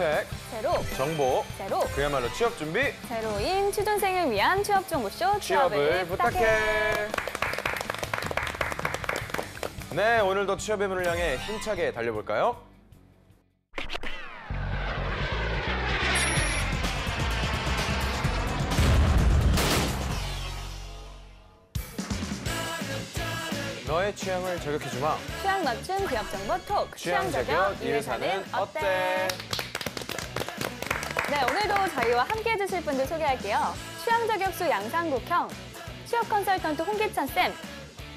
혜택, 새로, 정보, 새로, 그야말로 취업 준비, 새로인 취준생을 위한 취업 정보쇼 취업을 부탁해. 네, 오늘도 취업의 문을 향해 힘차게 달려볼까요? 너의 취향을 저격해주마. 취향 맞춤 기업 정보 톡. 취향 저격 이 회사는 어때? 네, 오늘도 저희와 함께 해주실 분들 소개할게요. 취향 저격수 양상국형, 취업 컨설턴트 홍기찬 쌤,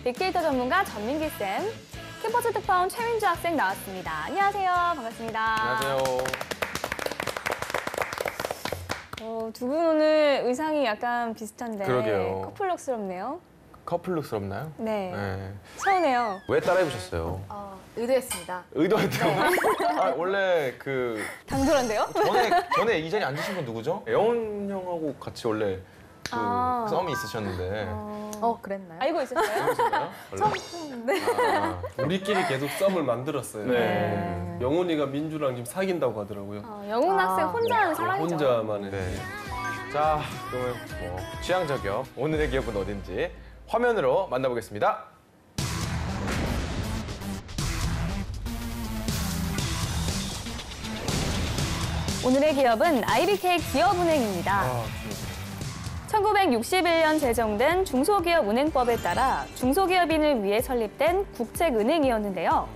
빅데이터 전문가 전민기 쌤, 캠퍼스 특파원 최민주 학생 나왔습니다. 안녕하세요. 반갑습니다. 안녕하세요. 두 분 오늘 의상이 약간 비슷한데 그러게요. 커플룩스럽네요. 커플룩스럽나요? 네. 네. 서운해요. 왜 따라해보셨어요? 의도했습니다. 의도했다고? 아, 원래 당돌한데요? 전에 이 자리에 앉으신 분 누구죠? 영훈 형하고 같이 원래 썸이 있으셨는데. 그랬나요? 알고 있었어요? 그러셨나요? 처음 듣는데. 우리끼리 계속 썸을 만들었어요. 네. 영훈이가 민주랑 지금 사귄다고 하더라고요. 영훈 학생 혼자 하는 사랑이죠. 혼자만의. 네. 자, 그러면 취향 저격 오늘의 기업은 어딘지 화면으로 만나보겠습니다. 오늘의 기업은 IBK 기업은행입니다. 1961년 제정된 중소기업은행법에 따라 중소기업인을 위해 설립된 국책은행이었는데요.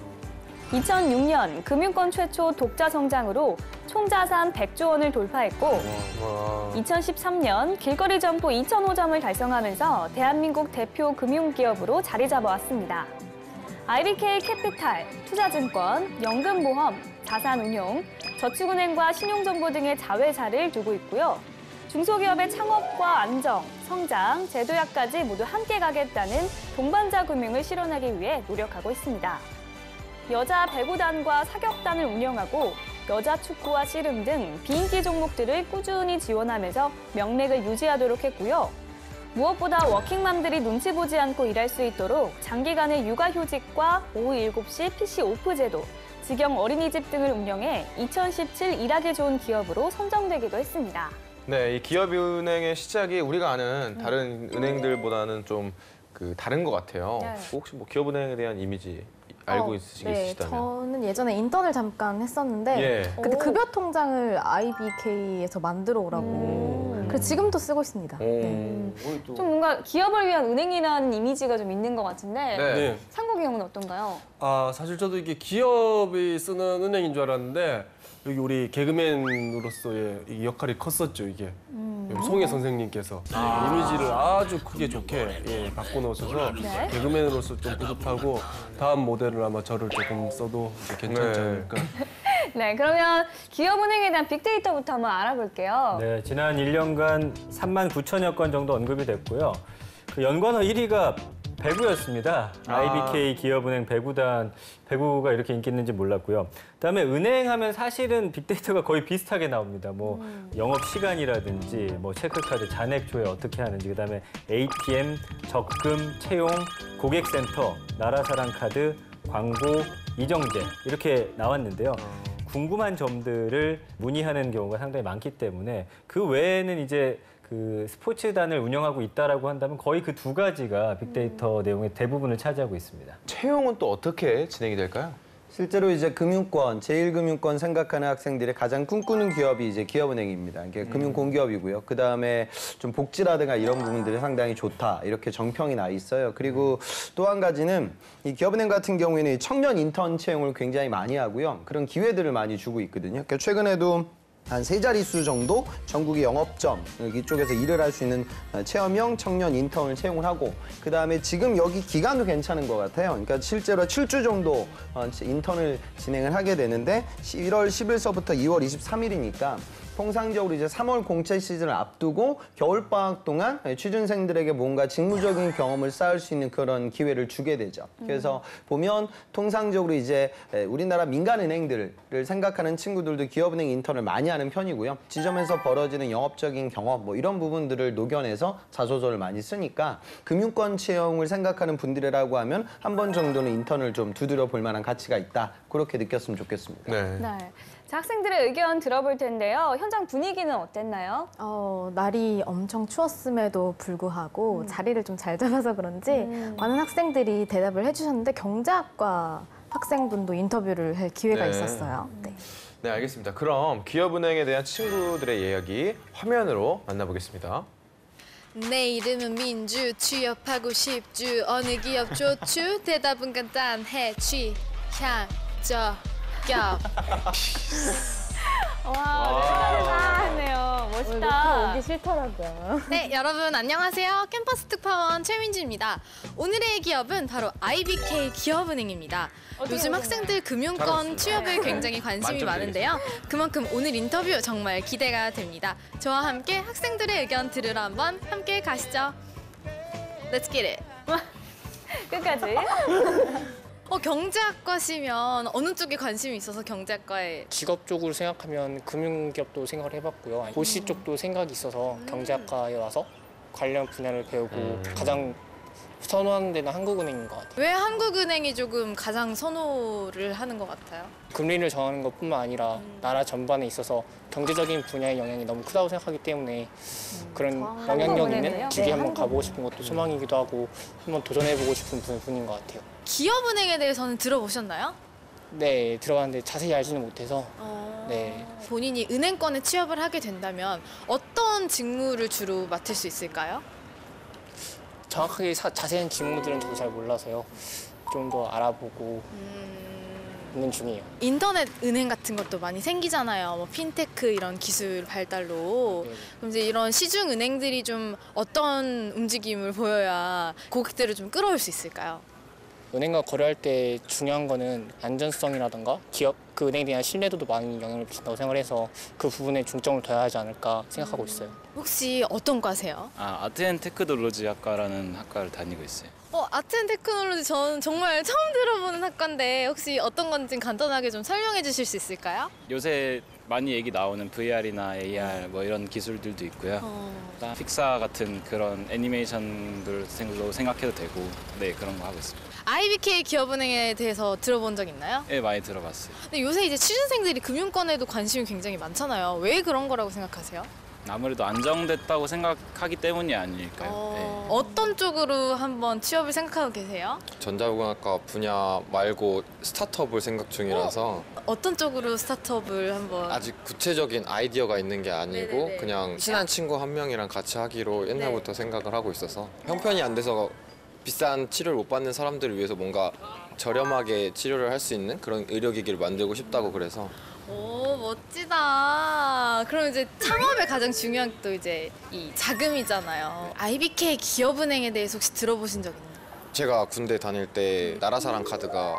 2006년 금융권 최초 독자 성장으로 총자산 100조 원을 돌파했고 2013년 길거리 점포 2,005점을 달성하면서 대한민국 대표 금융기업으로 자리 잡아왔습니다. IBK 캐피탈, 투자증권, 연금보험, 자산운용, 저축은행과 신용정보 등의 자회사를 두고 있고요. 중소기업의 창업과 안정, 성장, 제도약까지 모두 함께 가겠다는 동반자 금융을 실현하기 위해 노력하고 있습니다. 여자 배구단과 사격단을 운영하고 여자 축구와 씨름 등 비인기 종목들을 꾸준히 지원하면서 명맥을 유지하도록 했고요. 무엇보다 워킹맘들이 눈치 보지 않고 일할 수 있도록 장기간의 육아휴직과 오후 7시 PC 오프 제도, 직영 어린이집 등을 운영해 2017 일하기 좋은 기업으로 선정되기도 했습니다. 네, 이 기업은행의 시작이 우리가 아는 다른 은행들보다는 좀 다른 것 같아요. 네. 혹시 기업은행에 대한 이미지 알고 있으시다면? 저는 예전에 인턴을 잠깐 했었는데 그때 급여 통장을 IBK에서 만들어 오라고. 그래서 지금도 쓰고 있습니다. 좀 뭔가 기업을 위한 은행이라는 이미지가 좀 있는 것 같은데 네. 상국이 형은 어떤가요? 사실 저도 이게 기업이 쓰는 은행인 줄 알았는데 여기 우리 개그맨으로서의 이 역할이 컸었죠, 이게. 송혜 선생님께서 이미지를 아주 크게 좋게 바꿔놓으셔서 네. 개그맨으로서 좀 뿌듯하고 다음 모델을 아마 저를 조금 써도 괜찮지 않을까. 네, 그러면 기업은행에 대한 빅데이터부터 한번 알아볼게요. 네, 지난 1년간 39,000여 건 정도 언급이 됐고요. 그 연관어 1위가 배구였습니다. IBK 기업은행 배구단, 배구가 이렇게 인기 있는지 몰랐고요. 그다음에 은행하면 사실은 빅데이터가 거의 비슷하게 나옵니다. 영업 시간이라든지 체크카드 잔액 조회 어떻게 하는지, 그다음에 ATM, 적금, 채용, 고객센터, 나라사랑 카드, 광고, 이정재 이렇게 나왔는데요. 궁금한 점들을 문의하는 경우가 상당히 많기 때문에 그 외에는 이제 스포츠단을 운영하고 있다라고 한다면 거의 그 두 가지가 빅데이터 내용의 대부분을 차지하고 있습니다. 채용은 또 어떻게 진행이 될까요? 실제로 이제 금융권, 제1금융권 생각하는 학생들의 가장 꿈꾸는 기업이 이제 기업은행입니다. 이게 금융공기업이고요. 그 다음에 좀 복지라든가 이런 부분들이 상당히 좋다. 이렇게 정평이 나 있어요. 그리고 또 한 가지는 이 기업은행 같은 경우에는 청년 인턴 채용을 굉장히 많이 하고요. 그런 기회들을 많이 주고 있거든요. 그러니까 최근에도 한 3자릿수 정도 전국의 영업점 이쪽에서 일을 할 수 있는 체험형 청년 인턴을 채용을 하고 그다음에 지금 여기 기간도 괜찮은 것 같아요. 그러니까 실제로 7주 정도 인턴을 진행을 하게 되는데 1월 10일서부터 2월 23일이니까 통상적으로 이제 3월 공채 시즌을 앞두고 겨울방학 동안 취준생들에게 뭔가 직무적인 경험을 쌓을 수 있는 그런 기회를 주게 되죠. 그래서 보면 통상적으로 이제 우리나라 민간은행들을 생각하는 친구들도 기업은행 인턴을 많이 하는 편이고요. 지점에서 벌어지는 영업적인 경험 이런 부분들을 녹여내서 자소서를 많이 쓰니까 금융권 채용을 생각하는 분들이라고 하면 한 번 정도는 인턴을 좀 두드려 볼 만한 가치가 있다. 그렇게 느꼈으면 좋겠습니다. 네. 네. 자, 학생들의 의견 들어볼 텐데요. 현장 분위기는 어땠나요? 날이 엄청 추웠음에도 불구하고 자리를 좀 잘 잡아서 그런지 많은 학생들이 대답을 해주셨는데 경제학과 학생분도 인터뷰를 할 기회가 네. 있었어요. 네. 네, 알겠습니다. 그럼 기업은행에 대한 친구들의 이야기 화면으로 만나보겠습니다. 내 이름은 민주, 취업하고 싶주, 어느 기업 좋주? 대답은 간단해, 취향저격. 와, 네요. 멋있다. 오기 싫더라고요. 네, 여러분 안녕하세요. 캠퍼스 특파원 최민주입니다. 오늘의 기업은 바로 IBK 기업은행입니다. 요즘 학생들 금융권 취업에 굉장히 관심이 만점 많은데요. 그만큼 오늘 인터뷰 정말 기대가 됩니다. 저와 함께 학생들의 의견 들으러 한번 함께 가시죠. Let's get it. 끝까지. 경제학과시면 어느 쪽에 관심이 있어서 경제학과에 직업 쪽으로 생각하면 금융기업도 생각을 해봤고요. 고시 쪽도 생각이 있어서 경제학과에 와서 관련 분야를 배우고 가장 선호하는 데는 한국은행인 것 같아요. 왜 한국은행이 조금 가장 선호를 하는 것 같아요? 금리를 정하는 것뿐만 아니라 나라 전반에 있어서 경제적인 분야의 영향이 너무 크다고 생각하기 때문에 그런 영향력 한국은행은요? 있는 기업에 네, 한번 가보고 싶은 것도 소망이기도 하고 한번 도전해보고 싶은 부분인 것 같아요. 기업은행에 대해서는 들어보셨나요? 네, 들어갔는데 자세히 알지는 못해서 네. 본인이 은행권에 취업을 하게 된다면 어떤 직무를 주로 맡을 수 있을까요? 정확하게 자세한 직무들은 저도 잘 몰라서요. 좀 더 알아보고 있는 중이에요. 인터넷 은행 같은 것도 많이 생기잖아요. 뭐 핀테크 이런 기술 발달로. 네. 그럼 이제 이런 시중 은행들이 좀 어떤 움직임을 보여야 고객들을 좀 끌어올 수 있을까요? 은행과 거래할 때 중요한 거는 안전성이라든가 기업 그 은행에 대한 신뢰도도 많이 영향을 미친다고 생각해서 그 부분에 중점을 둬야 하지 않을까 생각하고 있어요. 혹시 어떤 과세요? 아트앤테크놀로지 학과라는 학과를 다니고 있어요. 아트앤테크놀로지 저는 정말 처음 들어보는 학과인데 혹시 어떤 건지 간단하게 좀 설명해 주실 수 있을까요? 요새 많이 얘기 나오는 VR이나 AR 뭐 이런 기술들도 있고요. 픽사 같은 그런 애니메이션들로 생각해도 되고 네, 그런 거 하고 있습니다. IBK 기업은행에 대해서 들어본 적 있나요? 네, 많이 들어봤어요. 근데 요새 이제 취준생들이 금융권에도 관심이 굉장히 많잖아요. 왜 그런 거라고 생각하세요? 아무래도 안정됐다고 생각하기 때문이 아닐까요? 네. 어떤 쪽으로 한번 취업을 생각하고 계세요? 전자공학과 분야 말고 스타트업을 생각 중이라서 어떤 쪽으로 스타트업을 한번 아직 구체적인 아이디어가 있는 게 아니고 네네네. 그냥 친한 친구 한 명이랑 같이 하기로 옛날부터 생각을 하고 있어서 형편이 안 돼서 비싼 치료를 못 받는 사람들을 위해서 뭔가 저렴하게 치료를 할 수 있는 그런 의료기기를 만들고 싶다고 그래서 오, 멋지다. 그럼 이제 창업의 가장 중요한 또 이제 이 자금이잖아요. IBK 기업은행에 대해서 혹시 들어보신 적 있나요? 제가 군대 다닐 때 나라사랑 카드가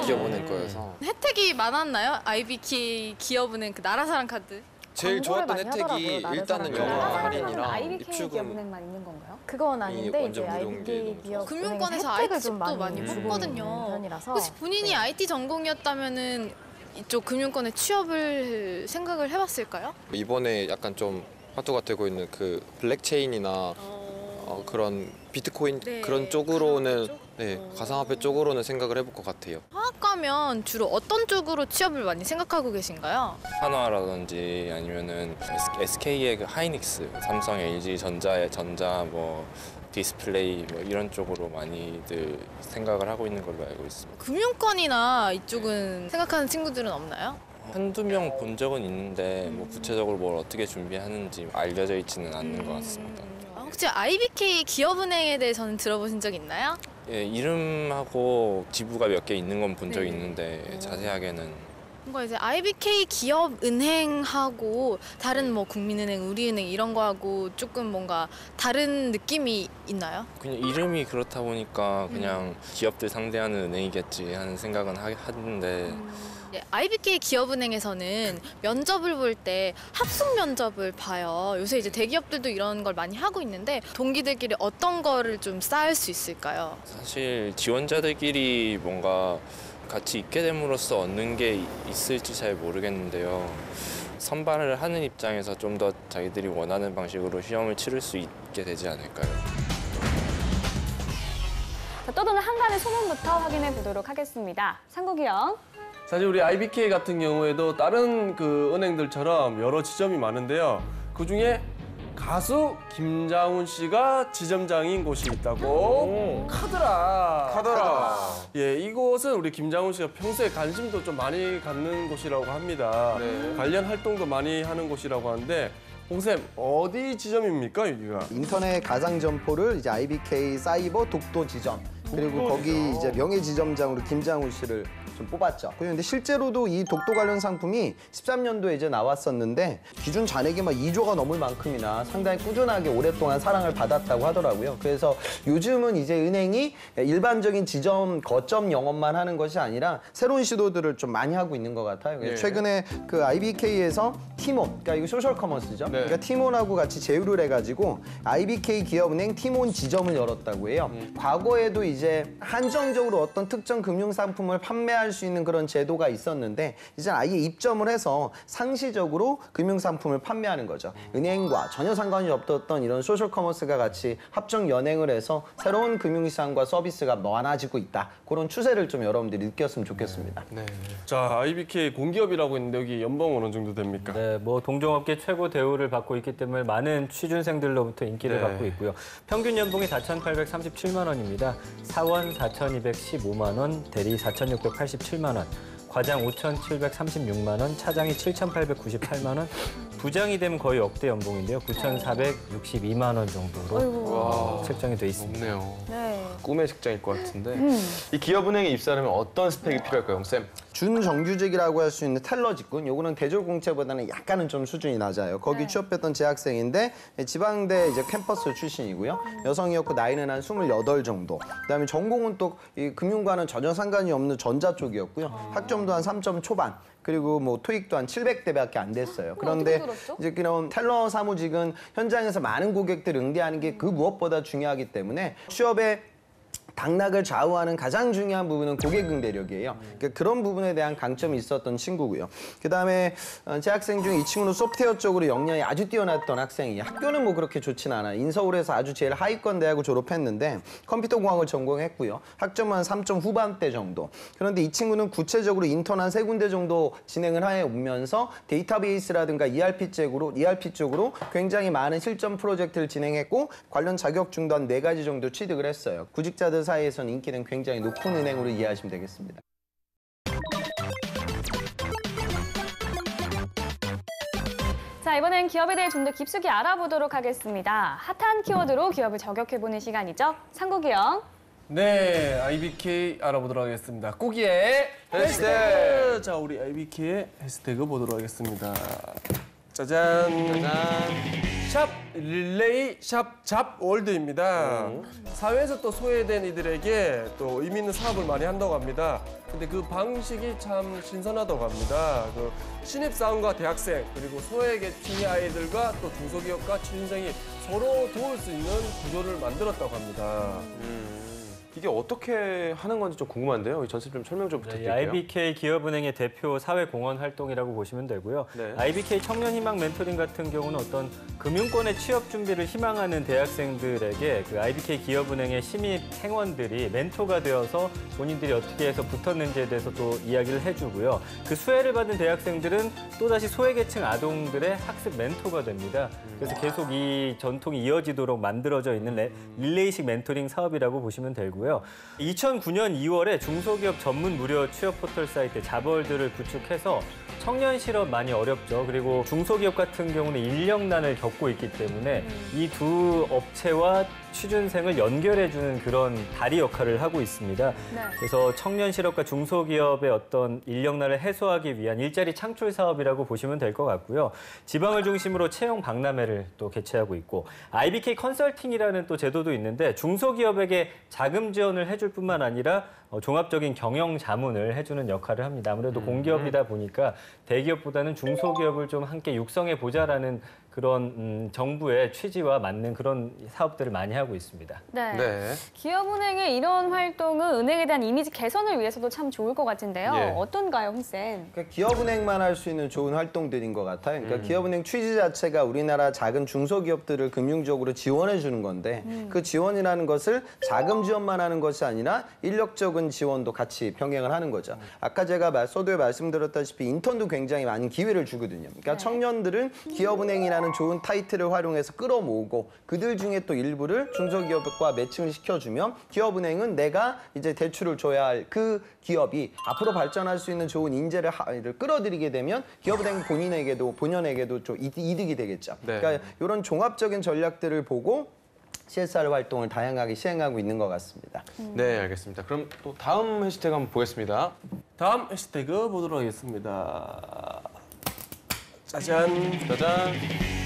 기업은행 거여서 혜택이 많았나요? IBK 기업은행 그 나라사랑 카드? 제일 좋았던 많이 혜택이 하더라고요, 일단은 나라사랑. 영화 나라사랑은 할인이랑 IBK 입출금 기업은행만 있는 건가요? 그건 아닌데 완전 이제 무료인 게 IBK 너무 기업 금융권에서 혜택을 IT집도 좀 많이 많이 주고 뽑거든요. 있는 편이라서 혹시 본인이 IT 전공이었다면은 이쪽 금융권에 취업을 생각을 해봤을까요? 이번에 약간 좀 화두가 되고 있는 그 블랙체인이나 그런 비트코인 네, 그런 쪽으로는 그런 쪽? 네, 가상화폐 쪽으로는 생각을 해볼 것 같아요. 화학과면 주로 어떤 쪽으로 취업을 많이 생각하고 계신가요? 한화라든지 아니면은 SK의 그 하이닉스, 삼성, LG 전자의 전자 뭐 디스플레이 뭐 이런 쪽으로 많이들 생각을 하고 있는 걸로 알고 있습니다. 금융권이나 이쪽은 생각하는 친구들은 없나요? 한두 명 본 적은 있는데 뭐 구체적으로 뭘 어떻게 준비하는지 알려져 있지는 않는 것 같습니다. 혹시 IBK 기업은행에 대해서는 들어보신 적 있나요? 예, 이름하고 지부가 몇 개 있는 건 본 적이 네. 있는데 자세하게는 뭔가 이제 IBK 기업은행하고 다른 뭐 국민은행, 우리은행 이런 거하고 조금 뭔가 다른 느낌이 있나요? 그냥 이름이 그렇다 보니까 그냥 기업들 상대하는 은행이겠지 하는 생각은 하는데 IBK 기업은행에서는 면접을 볼 때 합숙 면접을 봐요. 요새 이제 대기업들도 이런 걸 많이 하고 있는데 동기들끼리 어떤 거를 좀 쌓을 수 있을까요? 사실 지원자들끼리 뭔가 같이 있게 됨으로써 얻는 게 있을지 잘 모르겠는데요. 선발을 하는 입장에서 좀 더 자기들이 원하는 방식으로 시험을 치를 수 있게 되지 않을까요? 자, 떠도는 한간의 소문부터 확인해 보도록 하겠습니다. 상국이 형. 사실 우리 IBK 같은 경우에도 다른 그 은행들처럼 여러 지점이 많은데요. 그중에 가수 김장훈 씨가 지점장인 곳이 있다고. 카더라. 예, 이곳은 우리 김장훈 씨가 평소에 관심도 좀 많이 갖는 곳이라고 합니다. 관련 활동도 많이 하는 곳이라고 하는데 봉쌤, 어디 지점입니까, 여기가? 인터넷 가상 점포를 이제 IBK 사이버 독도 지점, 그리고 거기 이제 명예 지점장으로 김장훈 씨를 좀 뽑았죠. 그런데 실제로도 이 독도 관련 상품이 13년도에 이제 나왔었는데 기준 잔액이 막 2조가 넘을 만큼이나 상당히 꾸준하게 오랫동안 사랑을 받았다고 하더라고요. 그래서 요즘은 이제 은행이 일반적인 지점 거점 영업만 하는 것이 아니라 새로운 시도들을 좀 많이 하고 있는 것 같아요. 네. 최근에 그 IBK에서 티몬, 그러니까 이거 소셜 커머스죠. 그러니까 티몬하고 같이 제휴를 해가지고 IBK 기업은행 티몬 지점을 열었다고 해요. 과거에도 이제 한정적으로 어떤 특정 금융 상품을 판매할 수 있는 그런 제도가 있었는데 이제 아예 입점을 해서 상시적으로 금융 상품을 판매하는 거죠. 은행과 전혀 상관이 없었던 이런 소셜 커머스가 같이 합종 연행을 해서 새로운 금융시장과 서비스가 많아지고 있다. 그런 추세를 좀 여러분들이 느꼈으면 좋겠습니다. 자, IBK 공기업이라고 했는데 여기 연봉 어느 정도 됩니까? 네, 뭐 동종업계 최고 대우를 받고 있기 때문에 많은 취준생들로부터 인기를 받고 있고요. 평균 연봉이 4,837만 원입니다. 사원 4,215만 원, 대리 4,687만 원, 과장 5,736만 원, 차장이 7,898만 원, 부장이 되면 거의 역대 연봉인데요. 9,462만 원 정도로 책정이 돼 있습니다. 없네요. 네. 꿈의 직장일 것 같은데 이 기업은행에 입사하려면 어떤 스펙이 필요할까요, 쌤? 준정규직이라고 할 수 있는 텔러 직군, 요거는 대졸공채보다는 약간은 좀 수준이 낮아요. 거기 취업했던 재학생인데 지방대 이제 캠퍼스 출신이고요. 여성이었고 나이는 한 28 정도. 그다음에 전공은 또 이 금융과는 전혀 상관이 없는 전자 쪽이었고요. 학점도 한 3점 초반. 그리고 뭐 토익도 한 700대밖에 안 됐어요. 그런데 이제 그런 텔러 사무직은 현장에서 많은 고객들 응대하는 게 그 무엇보다 중요하기 때문에 취업에 당락을 좌우하는 가장 중요한 부분은 고객 응대력이에요. 그러니까 그런 부분에 대한 강점이 있었던 친구고요. 그다음에 재학생 중에 이 친구는 소프트웨어 쪽으로 역량이 아주 뛰어났던 학생이에요. 학교는 뭐 그렇게 좋진 않아요. 인서울에서 아주 제일 하위권 대학을 졸업했는데 컴퓨터공학을 전공했고요. 학점은 한 3점 후반대 정도. 그런데 이 친구는 구체적으로 인턴 한 3군데 정도 진행을 해 오면서 데이터베이스라든가 ERP 쪽으로 굉장히 많은 실전 프로젝트를 진행했고 관련 자격증도 한 4가지 정도 취득을 했어요. 구직자들 사이에서는 인기는 굉장히 높은 은행으로 이해하시면 되겠습니다. 자, 이번엔 기업에 대해 좀 더 깊숙이 알아보도록 하겠습니다. 핫한 키워드로 기업을 저격해보는 시간이죠. 상국이형. 네, IBK 알아보도록 하겠습니다. 꾸기의 해시태그. 자, 우리 IBK의 해시태그 보도록 하겠습니다. 짜잔. 샵 릴레이 샵 잡월드입니다. 사회에서 또 소외된 이들에게 또 의미 있는 사업을 많이 한다고 합니다. 근데 그 방식이 참 신선하다고 합니다. 그 신입사원과 대학생 그리고 소외계층의 아이들과 또 중소기업과 취준생이 서로 도울 수 있는 구조를 만들었다고 합니다. 이게 어떻게 하는 건지 좀 궁금한데요. 이 전체 좀 설명 좀 부탁드릴게요. IBK 기업은행의 대표 사회공헌 활동이라고 보시면 되고요. IBK 청년희망 멘토링 같은 경우는 어떤 금융권의 취업 준비를 희망하는 대학생들에게 그 IBK 기업은행의 신입 행원들이 멘토가 되어서 본인들이 어떻게 해서 붙었는지에 대해서 또 이야기를 해주고요. 그 수혜를 받은 대학생들은 또다시 소외계층 아동들의 학습 멘토가 됩니다. 그래서 계속 이 전통이 이어지도록 만들어져 있는 릴레이식 멘토링 사업이라고 보시면 되고요. 2009년 2월에 중소기업 전문 무료 취업 포털 사이트 잡월드를 구축해서 청년 실업 많이 어렵죠. 그리고 중소기업 같은 경우는 인력난을 겪고 있기 때문에 이 두 업체와 취준생을 연결해주는 그런 다리 역할을 하고 있습니다. 그래서 청년 실업과 중소기업의 어떤 인력난을 해소하기 위한 일자리 창출 사업이라고 보시면 될 것 같고요. 지방을 중심으로 채용 박람회를 또 개최하고 있고 IBK 컨설팅이라는 또 제도도 있는데 중소기업에게 자금 지원을 해줄 뿐만 아니라 종합적인 경영 자문을 해주는 역할을 합니다. 아무래도 공기업이다 보니까 대기업보다는 중소기업을 좀 함께 육성해 보자라는 그런 정부의 취지와 맞는 그런 사업들을 많이 하고 있습니다. 네. 네. 기업은행의 이런 활동은 은행에 대한 이미지 개선을 위해서도 참 좋을 것 같은데요. 예. 어떤가요, 홍쌤? 그러니까 기업은행만 할 수 있는 좋은 활동들인 것 같아요. 그러니까 기업은행 취지 자체가 우리나라 작은 중소기업들을 금융적으로 지원해 주는 건데 그 지원이라는 것을 자금 지원만 하는 것이 아니라 인력적인 지원도 같이 병행을 하는 거죠. 아까 제가 서두에 말씀드렸다시피 인턴도 굉장히 많은 기회를 주거든요. 그러니까 청년들은 기업은행이라는 좋은 타이틀을 활용해서 끌어모으고 그들 중에 또 일부를 중소기업과 매칭을 시켜주면 기업은행은 내가 이제 대출을 줘야 할 그 기업이 앞으로 발전할 수 있는 좋은 인재를 끌어들이게 되면 기업은행 본연에게도 좀 이득이 되겠죠. 네. 그러니까 이런 종합적인 전략들을 보고 CSR 활동을 다양하게 시행하고 있는 것 같습니다. 네, 알겠습니다. 그럼 또 다음 해시태그 한번 보겠습니다. 다음 해시태그 보도록 하겠습니다. 짜잔. 짜잔.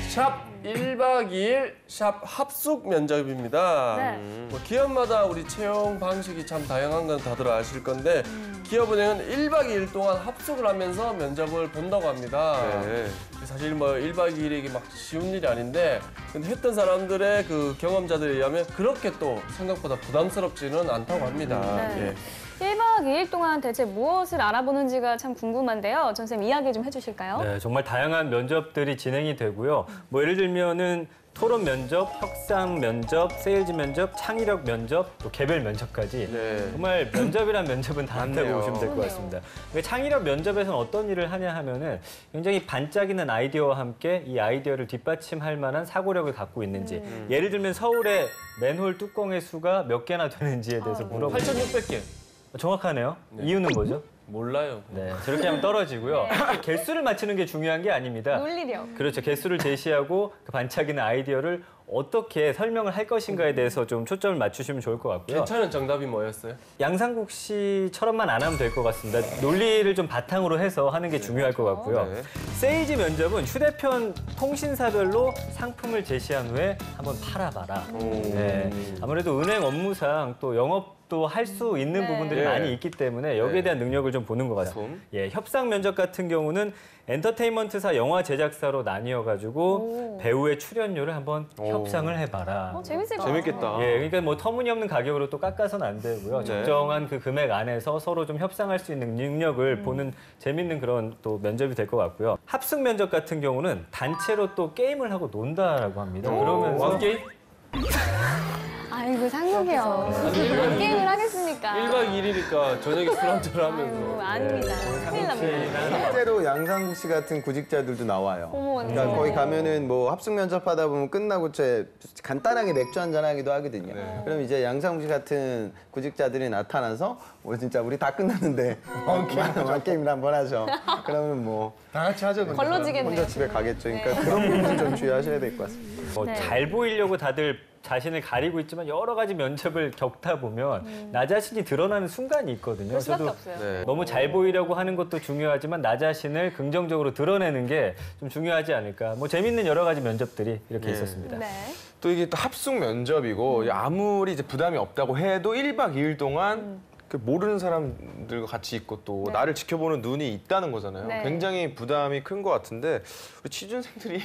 샵 1박 2일 샵 합숙 면접입니다. 네. 뭐 기업마다 우리 채용 방식이 참 다양한 건 다들 아실 건데 기업은행은 1박 2일 동안 합숙을 하면서 면접을 본다고 합니다. 네. 사실 뭐 1박 2일이 이게 막 쉬운 일이 아닌데 근데 했던 사람들의 그 경험자들에 의하면 그렇게 또 생각보다 부담스럽지는 않다고 합니다. 네. 예. 1박 2일 동안 대체 무엇을 알아보는지가 참 궁금한데요. 전 선생님 이야기 좀 해주실까요? 네, 정말 다양한 면접들이 진행이 되고요. 뭐 예를 들면은 토론 면접, 협상 면접, 세일즈 면접, 창의력 면접, 또 개별 면접까지 네. 정말 면접이란 면접은 다 한다고 맞네요. 보시면 될 것 같습니다. 창의력 면접에서는 어떤 일을 하냐 하면은 굉장히 반짝이는 아이디어와 함께 이 아이디어를 뒷받침할 만한 사고력을 갖고 있는지 예를 들면 서울의 맨홀 뚜껑의 수가 몇 개나 되는지에 대해서 물어보는 8,600개. 정확하네요. 이유는 뭐죠? 몰라요. 네, 저렇게 하면 떨어지고요. 개수를 맞추는 게 중요한 게 아닙니다. 논리력. 그렇죠. 개수를 제시하고 그 반짝이는 아이디어를 어떻게 설명을 할 것인가에 대해서 좀 초점을 맞추시면 좋을 것 같고요. 괜찮은 정답이 뭐였어요? 양상국 씨처럼만 안 하면 될 것 같습니다. 논리를 좀 바탕으로 해서 하는 게 중요할 것 같고요. 네. 세일즈 면접은 휴대폰 통신사별로 상품을 제시한 후에 한번 팔아봐라. 네. 아무래도 은행 업무상 또 영업도 할 수 있는 네. 부분들이 예. 많이 있기 때문에 여기에 네. 대한 능력을 좀 보는 것 같아요. 작품. 예, 협상 면접 같은 경우는 엔터테인먼트사 영화 제작사로 나뉘어가지고 배우의 출연료를 한번 협상을 해봐라. 재밌을 것 재밌겠다. 같아요. 예, 그러니까 뭐 터무니없는 가격으로 또 깎아서는 안 되고요. 네. 적정한 그 금액 안에서 서로 좀 협상할 수 있는 능력을 보는 재밌는 그런 또 면접이 될 것 같고요. 합숙 면접 같은 경우는 단체로 또 게임을 하고 논다라고 합니다. 그러면서 왕게임? 아이고 상국이요. 게임을 하겠습니까? 1박 2일이니까 저녁에 술 한잔 아이고, 하면서. 아닙니다. 큰일 납니다. 실제로 양상국 씨 같은 구직자들도 나와요. 어머, 그러니까 네. 거기 가면은 뭐 합숙 면접하다 보면 끝나고 간단하게 맥주 한잔 하기도 하거든요. 그럼 이제 양상국 씨 같은 구직자들이 나타나서 뭐 진짜 우리 다 끝났는데 게임을 한번 하죠. 그러면 뭐 다 같이 하죠. 걸러지겠네요. 혼자 집에 가겠죠. 그러니까 그런 부분 좀 주의하셔야 될 것 같습니다. 네. 잘 보이려고 다들 자신을 가리고 있지만 여러 가지 면접을 겪다 보면 나 자신이 드러나는 순간이 있거든요. 그럴 수밖에 없어요. 네. 너무 잘 보이려고 하는 것도 중요하지만 나 자신을 긍정적으로 드러내는 게 좀 중요하지 않을까. 뭐 재밌는 여러 가지 면접들이 이렇게 있었습니다. 네. 또 이게 또 합숙 면접이고 아무리 이제 부담이 없다고 해도 1박 2일 동안 그 모르는 사람들과 같이 있고 또 나를 지켜보는 눈이 있다는 거잖아요. 네. 굉장히 부담이 큰 것 같은데 우리 취준생들이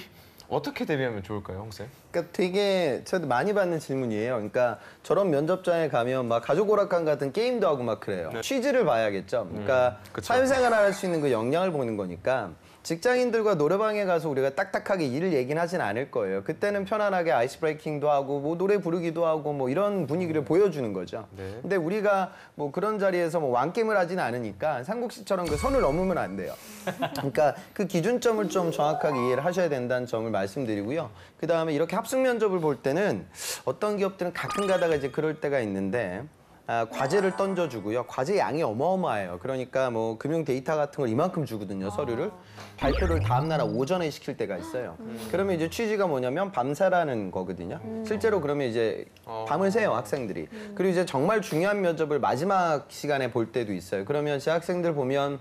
어떻게 대비하면 좋을까요, 홍쌤? 그러니까 되게 저도 많이 받는 질문이에요. 그러니까 저런 면접장에 가면 막 가족 오락관 같은 게임도 하고 막 그래요. 취지를 봐야겠죠. 그러니까 그쵸. 사회생활을 할 수 있는 그 역량을 보는 거니까 직장인들과 노래방에 가서 우리가 딱딱하게 일을 얘기는 하진 않을 거예요. 그때는 편안하게 아이스 브레이킹도 하고 뭐 노래 부르기도 하고 뭐 이런 분위기를 보여주는 거죠. 네. 근데 우리가 뭐 그런 자리에서 뭐 왕게임을 하진 않으니까 상국 씨처럼 그 선을 넘으면 안 돼요. 그러니까 그 기준점을 좀 정확하게 이해를 하셔야 된다는 점을 말씀드리고요. 그다음에 이렇게 합숙 면접을 볼 때는 어떤 기업들은 가끔 가다가 이제 그럴 때가 있는데 과제를 던져주고요. 과제 양이 어마어마해요. 그러니까 뭐 금융 데이터 같은 걸 이만큼 주거든요, 서류를. 발표를 다음 날 오전에 시킬 때가 있어요. 그러면 이제 취지가 뭐냐면 밤새라는 거거든요. 실제로 그러면 이제 밤을 새요, 학생들이. 그리고 이제 정말 중요한 면접을 마지막 시간에 볼 때도 있어요. 그러면 제 학생들 보면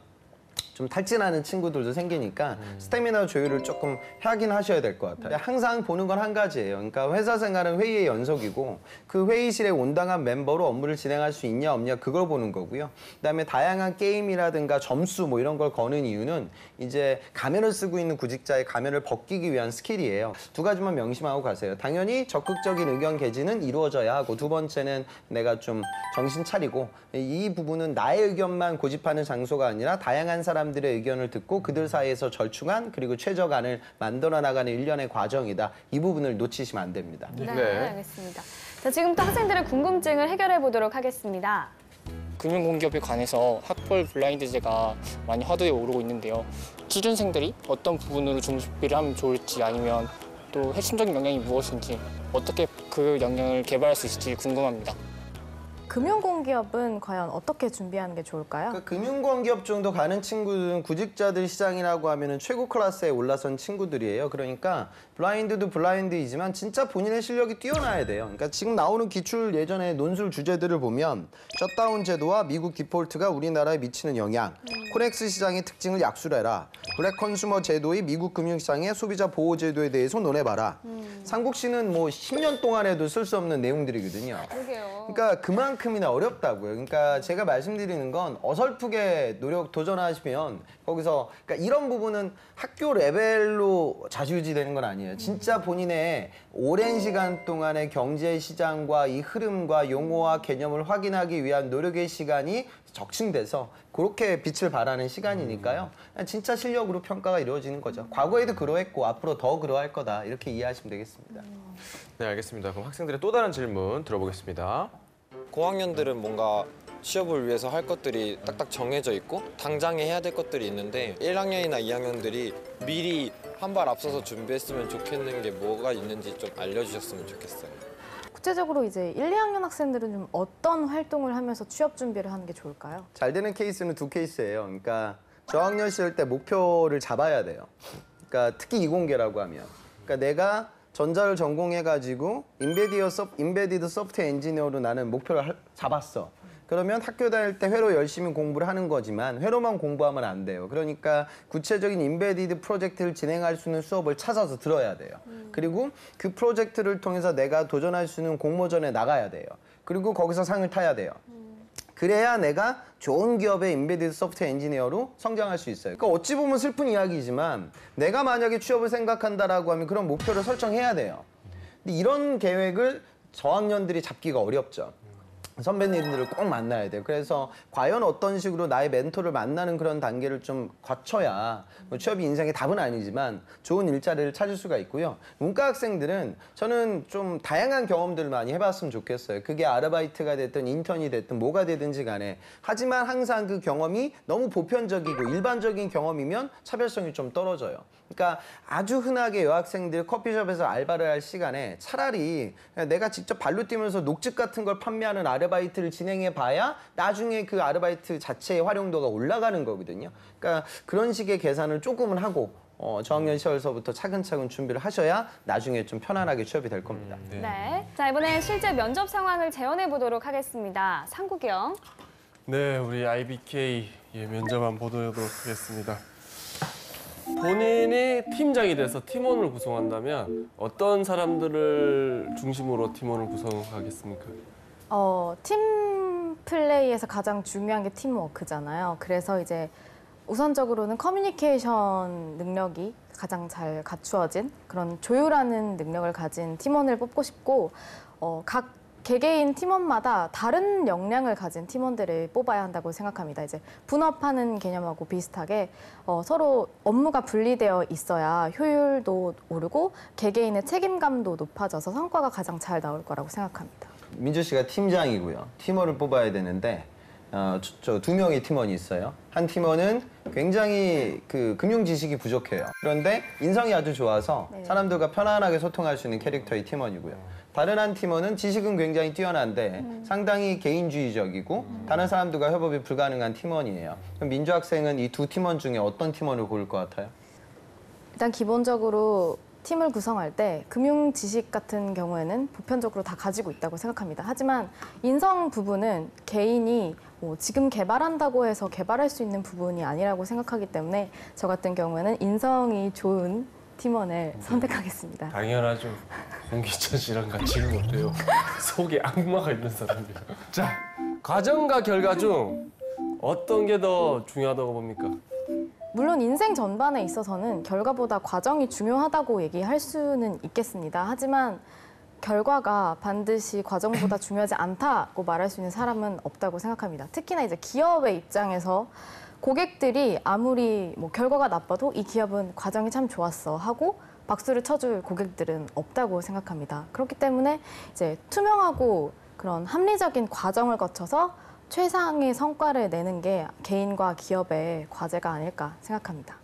좀 탈진하는 친구들도 생기니까 스태미나 조율을 조금 하긴 하셔야 될 것 같아요. 항상 보는 건 한 가지예요. 그러니까 회사 생활은 회의의 연속이고 그 회의실에 온당한 멤버로 업무를 진행할 수 있냐 없냐 그걸 보는 거고요. 그다음에 다양한 게임이라든가 점수 뭐 이런 걸 거는 이유는 이제 가면을 쓰고 있는 구직자의 가면을 벗기기 위한 스킬이에요. 두 가지만 명심하고 가세요. 당연히 적극적인 의견 개진은 이루어져야 하고 두 번째는 내가 좀 정신 차리고 이 부분은 나의 의견만 고집하는 장소가 아니라 다양한 사람들의 의견을 듣고 그들 사이에서 절충안 그리고 최저간을 만들어 나가는 일련의 과정이다. 이 부분을 놓치시면 안 됩니다. 네, 알겠습니다. 자, 지금부터 학생들의 궁금증을 해결해 보도록 하겠습니다. 금융공기업에 관해서 학벌 블라인드제가 많이 화두에 오르고 있는데요. 취준생들이 어떤 부분으로 준비를 하면 좋을지 아니면 또 핵심적인 역량이 무엇인지 어떻게 그 역량을 개발할 수 있을지 궁금합니다. 금융공기업은 과연 어떻게 준비하는 게 좋을까요? 그러니까 금융공기업 정도 가는 친구들은 구직자들 시장이라고 하면은 최고 클래스에 올라선 친구들이에요. 그러니까 블라인드도 블라인드이지만 진짜 본인의 실력이 뛰어나야 돼요. 그러니까 지금 나오는 기출 예전에 논술 주제들을 보면 셧다운 제도와 미국 디폴트가 우리나라에 미치는 영향, 코넥스 시장의 특징을 약술해라, 블랙 컨슈머 제도의 미국 금융시장의 소비자 보호 제도에 대해서 논해봐라. 삼국시는 뭐 10년 동안 해도 쓸 수 없는 내용들이거든요. 그러게요. 그러니까 그만큼이나 어렵다고요. 그러니까 제가 말씀드리는 건 어설프게 도전하시면 거기서 그러니까 이런 부분은 학교 레벨로 좌지우지 되는 건 아니에요. 진짜 본인의 오랜 시간 동안의 경제 시장과 이 흐름과 용어와 개념을 확인하기 위한 노력의 시간이 적층돼서 그렇게 빛을 발하는 시간이니까요. 진짜 실력으로 평가가 이루어지는 거죠. 과거에도 그러했고 앞으로 더 그러할 거다. 이렇게 이해하시면 되겠습니다. 네, 알겠습니다. 그럼 학생들의 또 다른 질문 들어보겠습니다. 고학년들은 뭔가 취업을 위해서 할 것들이 딱딱 정해져 있고 당장에 해야 될 것들이 있는데 1학년이나 2학년들이 미리 한 발 앞서서 준비했으면 좋겠는 게 뭐가 있는지 좀 알려주셨으면 좋겠어요. 구체적으로 이제 1, 2학년 학생들은 좀 어떤 활동을 하면서 취업 준비를 하는 게 좋을까요? 잘 되는 케이스는 두 케이스예요. 그러니까 저학년 시절 때 목표를 잡아야 돼요. 그러니까 특히 이공계라고 하면 그러니까 내가 전자를 전공해가지고 인베디드 소프트웨어 엔지니어로 나는 목표를 잡았어. 그러면 학교 다닐 때 회로 열심히 공부를 하는 거지만 회로만 공부하면 안 돼요. 그러니까 구체적인 인베디드 프로젝트를 진행할 수 있는 수업을 찾아서 들어야 돼요. 그리고 그 프로젝트를 통해서 내가 도전할 수 있는 공모전에 나가야 돼요. 그리고 거기서 상을 타야 돼요. 그래야 내가 좋은 기업의 인베디드 소프트웨어 엔지니어로 성장할 수 있어요. 그러니까 어찌 보면 슬픈 이야기지만 내가 만약에 취업을 생각한다라고 하면 그런 목표를 설정해야 돼요. 근데 이런 계획을 저학년들이 잡기가 어렵죠. 선배님들을 꼭 만나야 돼요. 그래서 과연 어떤 식으로 나의 멘토를 만나는 그런 단계를 좀 거쳐야 뭐 취업이 인생의 답은 아니지만 좋은 일자리를 찾을 수가 있고요. 문과 학생들은 저는 좀 다양한 경험들을 많이 해봤으면 좋겠어요. 그게 아르바이트가 됐든 인턴이 됐든 뭐가 되든지 간에. 하지만 항상 그 경험이 너무 보편적이고 일반적인 경험이면 차별성이 좀 떨어져요. 그러니까 아주 흔하게 여학생들 커피숍에서 알바를 할 시간에 차라리 내가 직접 발로 뛰면서 녹즙 같은 걸 판매하는 아르바이트를 진행해 봐야 나중에 그 아르바이트 자체의 활용도가 올라가는 거거든요. 그러니까 그런 식의 계산을 조금은 하고 저학년 시절서부터 차근차근 준비를 하셔야 나중에 좀 편안하게 취업이 될 겁니다. 네. 자, 이번엔 실제 면접 상황을 재현해 보도록 하겠습니다. 상국이 형. 네, 우리 IBK 면접 한번 보도록 하겠습니다. 본인이 팀장이 돼서 팀원을 구성한다면 어떤 사람들을 중심으로 팀원을 구성하겠습니까? 팀 플레이에서 가장 중요한 게 팀워크잖아요. 그래서 이제 우선적으로는 커뮤니케이션 능력이 가장 잘 갖추어진 그런 조율하는 능력을 가진 팀원을 뽑고 싶고 각 개개인 팀원마다 다른 역량을 가진 팀원들을 뽑아야 한다고 생각합니다. 이제 분업하는 개념하고 비슷하게 서로 업무가 분리되어 있어야 효율도 오르고 개개인의 책임감도 높아져서 성과가 가장 잘 나올 거라고 생각합니다. 민주 씨가 팀장이고요. 팀원을 뽑아야 되는데 저 두 명의 팀원이 있어요. 한 팀원은 굉장히 그 금융 지식이 부족해요. 그런데 인성이 아주 좋아서 사람들과 편안하게 소통할 수 있는 캐릭터의 팀원이고요. 다른 한 팀원은 지식은 굉장히 뛰어난데 상당히 개인주의적이고 다른 사람들과 협업이 불가능한 팀원이에요. 그럼 민주 학생은 이 두 팀원 중에 어떤 팀원을 고를 것 같아요? 일단 기본적으로 팀을 구성할 때 금융 지식 같은 경우에는 보편적으로 다 가지고 있다고 생각합니다. 하지만 인성 부분은 개인이 지금 개발한다고 해서 개발할 수 있는 부분이 아니라고 생각하기 때문에 저 같은 경우에는 인성이 좋은 팀원을 선택하겠습니다. 당연하죠. 홍기찬 씨랑 같이 일을 못해요. 속에 악마가 있는 사람이에요. 자, 과정과 결과 중 어떤 게 더 중요하다고 봅니까? 물론 인생 전반에 있어서는 결과보다 과정이 중요하다고 얘기할 수는 있겠습니다. 하지만 결과가 반드시 과정보다 중요하지 않다고 말할 수 있는 사람은 없다고 생각합니다. 특히나 이제 기업의 입장에서 고객들이 아무리 결과가 나빠도 이 기업은 과정이 참 좋았어 하고 박수를 쳐줄 고객들은 없다고 생각합니다. 그렇기 때문에 이제 투명하고 그런 합리적인 과정을 거쳐서 최상의 성과를 내는 게 개인과 기업의 과제가 아닐까 생각합니다.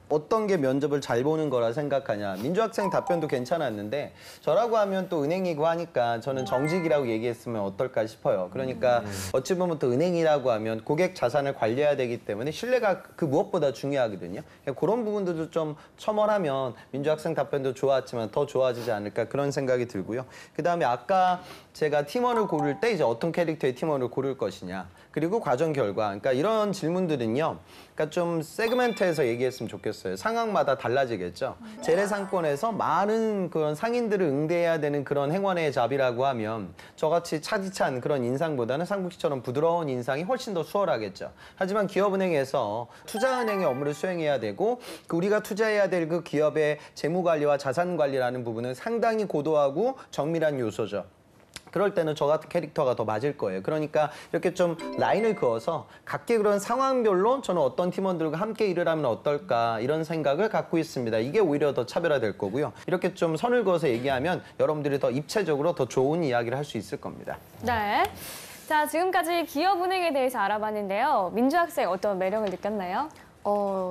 어떤 게 면접을 잘 보는 거라 생각하냐. 민주학생 답변도 괜찮았는데 저라고 하면 또 은행이고 하니까 저는 정직이라고 얘기했으면 어떨까 싶어요. 그러니까 어찌 보면 또 은행이라고 하면 고객 자산을 관리해야 되기 때문에 신뢰가 그 무엇보다 중요하거든요. 그런 부분들도 좀 첨언하면 민주학생 답변도 좋았지만 더 좋아지지 않을까 그런 생각이 들고요. 그다음에 아까 제가 팀원을 고를 때 이제 어떤 캐릭터의 팀원을 고를 것이냐. 그리고 과정 결과. 그러니까 이런 질문들은요. 그러니까 좀 세그멘트해서 얘기했으면 좋겠어요. 상황마다 달라지겠죠. 재래상권에서 많은 그런 상인들을 응대해야 되는 그런 행원의 잡이라고 하면 저같이 차디찬 그런 인상보다는 상국 씨처럼 부드러운 인상이 훨씬 더 수월하겠죠. 하지만 기업은행에서 투자은행의 업무를 수행해야 되고 우리가 투자해야 될 그 기업의 재무관리와 자산관리라는 부분은 상당히 고도하고 정밀한 요소죠. 그럴 때는 저 같은 캐릭터가 더 맞을 거예요. 그러니까 이렇게 좀 라인을 그어서 각기 그런 상황별로 저는 어떤 팀원들과 함께 일을 하면 어떨까 이런 생각을 갖고 있습니다. 이게 오히려 더 차별화될 거고요. 이렇게 좀 선을 그어서 얘기하면 여러분들이 더 입체적으로 더 좋은 이야기를 할 수 있을 겁니다. 네. 자, 지금까지 기업은행에 대해서 알아봤는데요. 민주학생 어떤 매력을 느꼈나요?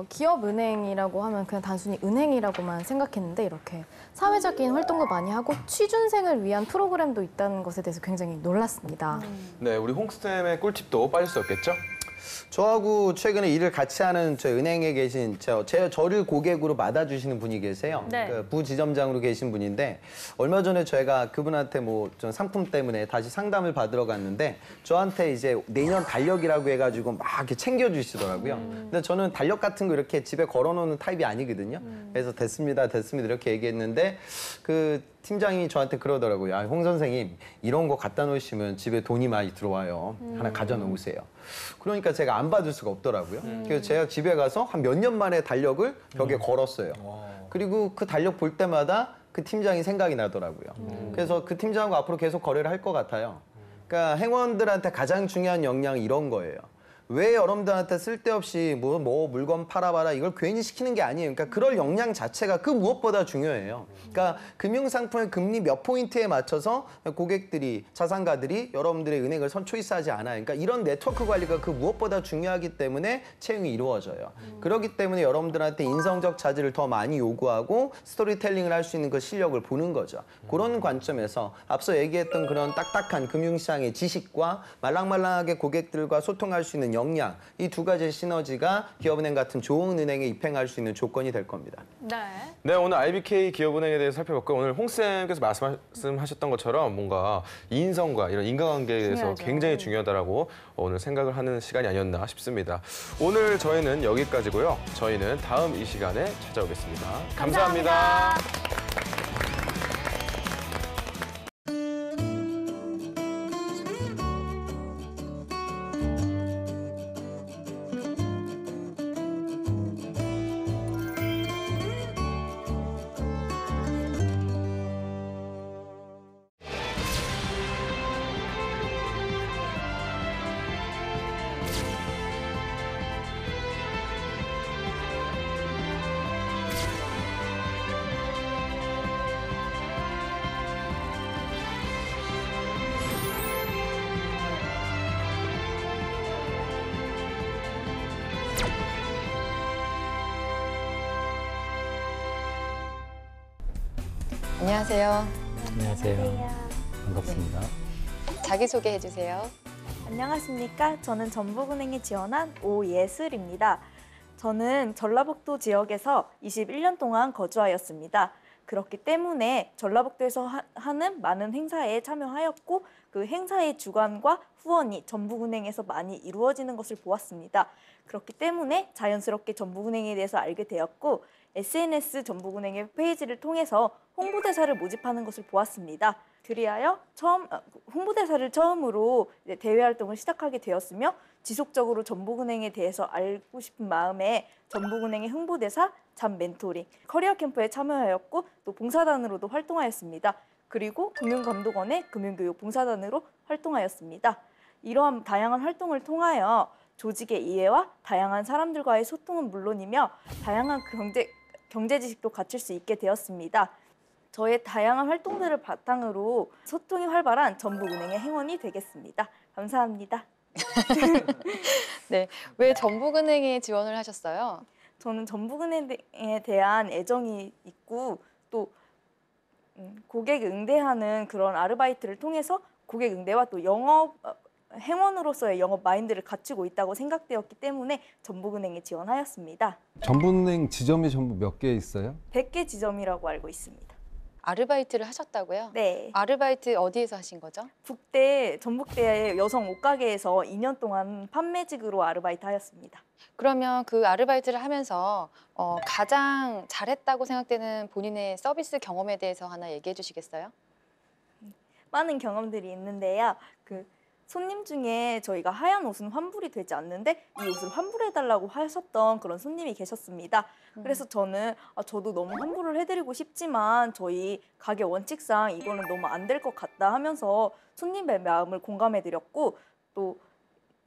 기업은행이라고 하면 그냥 단순히 은행이라고만 생각했는데 이렇게 사회적인 활동도 많이 하고 취준생을 위한 프로그램도 있다는 것에 대해서 굉장히 놀랐습니다. 네, 우리 홍스템의 꿀팁도 빠질 수 없겠죠? 저하고 최근에 일을 같이 하는 저희 은행에 계신 저를 고객으로 맞아주시는 분이 계세요. 네. 그 부지점장으로 계신 분인데 얼마 전에 저희가 그분한테 좀 상품 때문에 다시 상담을 받으러 갔는데 저한테 이제 내년 달력이라고 해가지고 막 이렇게 챙겨주시더라고요. 근데 저는 달력 같은 거 이렇게 집에 걸어놓는 타입이 아니거든요. 그래서 됐습니다 이렇게 얘기했는데 그 팀장이 저한테 그러더라고요. 홍 선생님 이런 거 갖다 놓으시면 집에 돈이 많이 들어와요. 하나 가져놓으세요. 그러니까 제가 안 받을 수가 없더라고요. 그래서 제가 집에 가서 한 몇 년 만에 달력을 벽에 걸었어요. 그리고 그 달력 볼 때마다 그 팀장이 생각이 나더라고요. 그래서 그 팀장하고 앞으로 계속 거래를 할 것 같아요. 그러니까 행원들한테 가장 중요한 역량이 이런 거예요. 왜 여러분들한테 쓸데없이 뭐 물건 팔아봐라 이걸 괜히 시키는 게 아니에요. 그러니까 그럴 역량 자체가 그 무엇보다 중요해요. 그러니까 금융상품의 금리 몇 포인트에 맞춰서 고객들이 자산가들이 여러분들의 은행을 초이스하지 않아요. 그러니까 이런 네트워크 관리가 그 무엇보다 중요하기 때문에 채용이 이루어져요. 그렇기 때문에 여러분들한테 인성적 자질을 더 많이 요구하고 스토리텔링을 할 수 있는 그 실력을 보는 거죠. 그런 관점에서 앞서 얘기했던 그런 딱딱한 금융시장의 지식과 말랑말랑하게 고객들과 소통할 수 있는 역량, 이 두 가지의 시너지가 기업은행 같은 좋은 은행에 입행할 수 있는 조건이 될 겁니다. 네, 오늘 IBK 기업은행에 대해서 살펴봤고 오늘 홍쌤께서 말씀하셨던 것처럼 뭔가 인성과 이런 인간관계에 대해서 굉장히 중요하다라고 오늘 생각을 하는 시간이 아니었나 싶습니다. 오늘 저희는 여기까지고요. 저희는 다음 이 시간에 찾아오겠습니다. 감사합니다. 안녕하세요. 안녕하세요. 반갑습니다. 자기소개해 주세요. 안녕하십니까. 저는 전북은행에 지원한 오예슬입니다. 저는 전라북도 지역에서 21년 동안 거주하였습니다. 그렇기 때문에 전라북도에서 하는 많은 행사에 참여하였고 그 행사의 주관과 후원이 전북은행에서 많이 이루어지는 것을 보았습니다. 그렇기 때문에 자연스럽게 전북은행에 대해서 알게 되었고 SNS 전북은행의 페이지를 통해서 홍보대사를 모집하는 것을 보았습니다. 그리하여 홍보대사를 처음으로 대외 활동을 시작하게 되었으며 지속적으로 전북은행에 대해서 알고 싶은 마음에 전북은행의 홍보대사, 잠 멘토링, 커리어 캠프에 참여하였고 또 봉사단으로도 활동하였습니다. 그리고 금융감독원의 금융교육 봉사단으로 활동하였습니다. 이러한 다양한 활동을 통하여 조직의 이해와 다양한 사람들과의 소통은 물론이며 다양한 경제 지식도 갖출 수 있게 되었습니다. 저의 다양한 활동들을 바탕으로 소통이 활발한 전북은행의 행원이 되겠습니다. 감사합니다. 네, 왜 전북은행에 지원을 하셨어요? 저는 전북은행에 대한 애정이 있고 또 고객 응대하는 그런 아르바이트를 통해서 고객 응대와 또 행원으로서의 영업 마인드를 갖추고 있다고 생각되었기 때문에 전북은행에 지원하였습니다. 전북은행 지점이 전부 몇 개 있어요? 100개 지점이라고 알고 있습니다. 아르바이트를 하셨다고요? 네. 아르바이트 어디에서 하신 거죠? 전북대의 여성 옷가게에서 2년 동안 판매직으로 아르바이트 하였습니다. 그러면 그 아르바이트를 하면서 가장 잘했다고 생각되는 본인의 서비스 경험에 대해서 하나 얘기해 주시겠어요? 많은 경험들이 있는데요. 손님 중에 저희가 하얀 옷은 환불이 되지 않는데 이 옷을 환불해달라고 하셨던 그런 손님이 계셨습니다. 그래서 저는 저도 너무 환불을 해드리고 싶지만 저희 가게 원칙상 이거는 너무 안 될 것 같다 하면서 손님의 마음을 공감해드렸고 또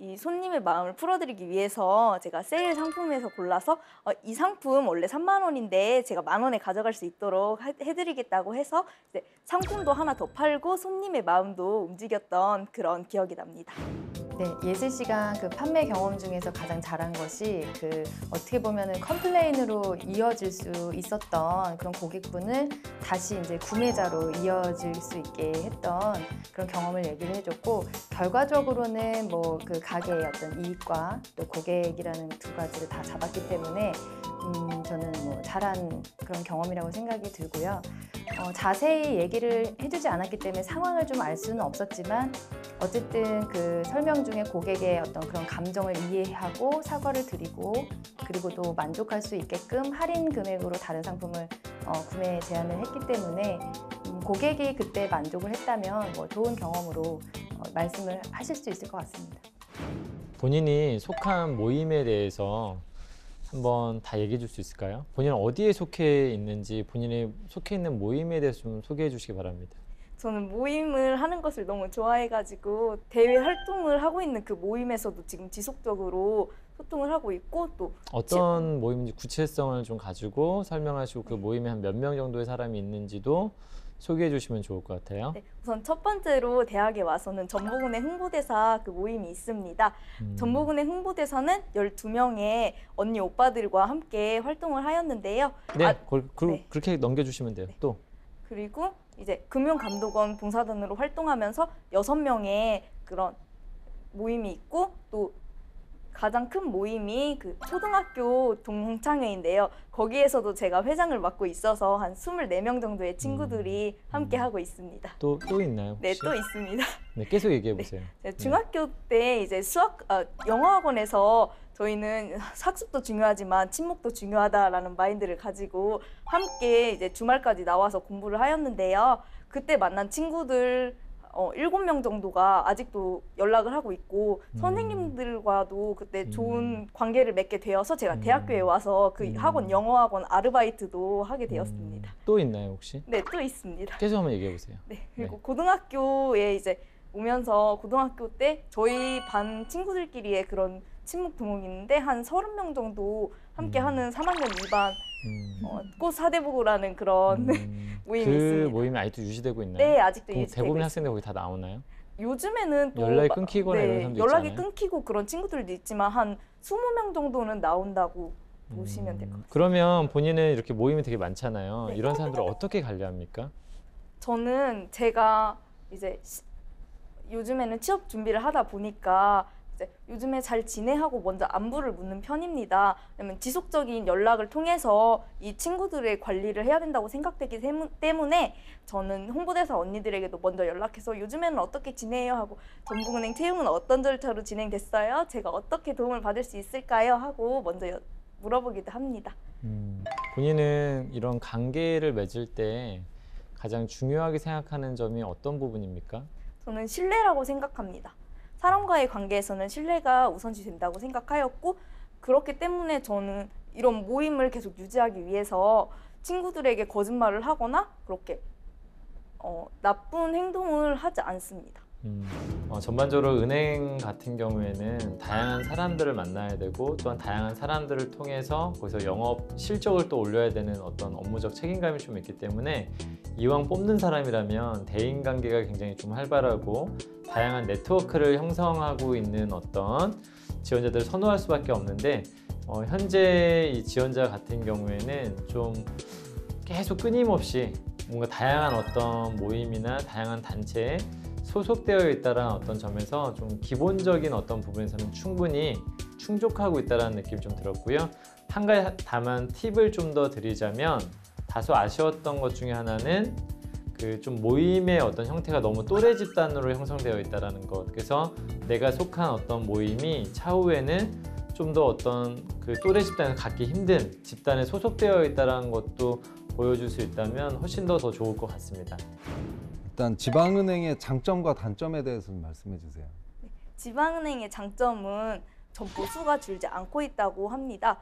이 손님의 마음을 풀어드리기 위해서 제가 세일 상품에서 골라서 이 상품 원래 3만 원인데 제가 1만 원에 가져갈 수 있도록 해드리겠다고 해서 이제 상품도 하나 더 팔고 손님의 마음도 움직였던 그런 기억이 납니다. 네, 예슬 씨가 그 판매 경험 중에서 가장 잘한 것이 어떻게 보면은 컴플레인으로 이어질 수 있었던 그런 고객분을 다시 이제 구매자로 이어질 수 있게 했던 그런 경험을 얘기를 해줬고 결과적으로는 뭐 그 가게의 어떤 이익과 또 고객이라는 두 가지를 다 잡았기 때문에 저는 뭐 잘한 그런 경험이라고 생각이 들고요. 자세히 얘기를 해주지 않았기 때문에 상황을 좀 알 수는 없었지만 어쨌든 그 설명 중에 고객의 어떤 그런 감정을 이해하고 사과를 드리고 그리고 또 만족할 수 있게끔 할인 금액으로 다른 상품을 구매 제안을 했기 때문에 고객이 그때 만족을 했다면 뭐 좋은 경험으로 말씀을 하실 수 있을 것 같습니다. 본인이 속한 모임에 대해서 한번 다 얘기해 줄 수 있을까요? 본인은 어디에 속해 있는지 본인이 속해 있는 모임에 대해서 좀 소개해 주시기 바랍니다. 저는 모임을 하는 것을 너무 좋아해가지고 대외 활동을 하고 있는 그 모임에서도 지금 지속적으로 소통을 하고 있고 또 어떤 모임인지 구체성을 좀 가지고 설명하시고 그 모임에 한 몇 명 정도의 사람이 있는지도 소개해 주시면 좋을 것 같아요. 네, 우선 첫 번째로 대학에 와서는 전북은행 홍보대사 그 모임이 있습니다. 전북은행 홍보대사는 12명의 언니 오빠들과 함께 활동을 하였는데요. 네, 네. 그렇게 넘겨주시면 돼요. 네. 또 그리고 이제 금융감독원 봉사단으로 활동하면서 6명의 그런 모임이 있고 또 가장 큰 모임이 그 초등학교 동창회인데요. 거기에서도 제가 회장을 맡고 있어서 한 24명 정도의 친구들이 함께 하고 있습니다. 또 있나요? 혹시? 네, 또 있습니다. 네, 계속 얘기해 보세요. 네, 중학교 때 이제 영어학원에서 저희는 학습도 중요하지만 친목도 중요하다라는 마인드를 가지고 함께 이제 주말까지 나와서 공부를 하였는데요. 그때 만난 친구들 7명 정도가 아직도 연락을 하고 있고 선생님들과도 그때 좋은 관계를 맺게 되어서 제가 대학교에 와서 그 학원 영어학원 아르바이트도 하게 되었습니다. 또 있나요 혹시? 네, 또 있습니다. 계속 한번 얘기해 보세요. 네, 그리고 고등학교에 이제 오면서 고등학교 때 저희 반 친구들끼리의 그런 친목 동호회 있는데 한 30명 정도 함께 하는 3학년 2반 꽃 사대부고라는 그런 모임이 그 있습니다. 모임이 아직도 유지되고 있나요? 네, 아직도 유지되고 대부분 있습니다. 학생들 거기 다 나오나요? 요즘에는 또 연락이 끊기거나 이런 사람도 연락이 있잖아요. 끊기고 그런 친구들도 있지만 한 20명 정도는 나온다고 보시면 될 것 같아요. 그러면 본인은 이렇게 모임이 되게 많잖아요. 이런 사람들을 어떻게 관리합니까? 저는 제가 이제 요즘에는 취업 준비를 하다 보니까 이제 요즘에 잘 지내 하고 먼저 안부를 묻는 편입니다. 왜냐면 지속적인 연락을 통해서 이 친구들의 관리를 해야 된다고 생각되기 때문에 저는 홍보대사 언니들에게도 먼저 연락해서 요즘에는 어떻게 지내요 하고 전북은행 채용은 어떤 절차로 진행됐어요? 제가 어떻게 도움을 받을 수 있을까요? 하고 먼저 물어보기도 합니다. 본인은 이런 관계를 맺을 때 가장 중요하게 생각하는 점이 어떤 부분입니까? 저는 신뢰라고 생각합니다. 사람과의 관계에서는 신뢰가 우선시 된다고 생각하였고 그렇기 때문에 저는 이런 모임을 계속 유지하기 위해서 친구들에게 거짓말을 하거나 그렇게 나쁜 행동을 하지 않습니다. 전반적으로 은행 같은 경우에는 다양한 사람들을 만나야 되고 또한 다양한 사람들을 통해서 거기서 영업 실적을 또 올려야 되는 어떤 업무적 책임감이 좀 있기 때문에 이왕 뽑는 사람이라면 대인관계가 굉장히 좀 활발하고 다양한 네트워크를 형성하고 있는 어떤 지원자들을 선호할 수밖에 없는데 현재 이 지원자 같은 경우에는 좀 계속 끊임없이 뭔가 다양한 어떤 모임이나 다양한 단체에 소속되어 있다는 어떤 점에서 좀 기본적인 어떤 부분에서는 충분히 충족하고 있다는 느낌이 좀 들었고요. 한 가지 다만 팁을 좀 더 드리자면 다소 아쉬웠던 것 중에 하나는 그 좀 모임의 어떤 형태가 너무 또래 집단으로 형성되어 있다는 것. 그래서 내가 속한 어떤 모임이 차후에는 좀 더 어떤 그 또래 집단을 갖기 힘든 집단에 소속되어 있다는 것도 보여줄 수 있다면 훨씬 더 좋을 것 같습니다. 일단 지방은행의 장점과 단점에 대해서 좀 말씀해 주세요. 지방은행의 장점은 점포 수가 줄지 않고 있다고 합니다.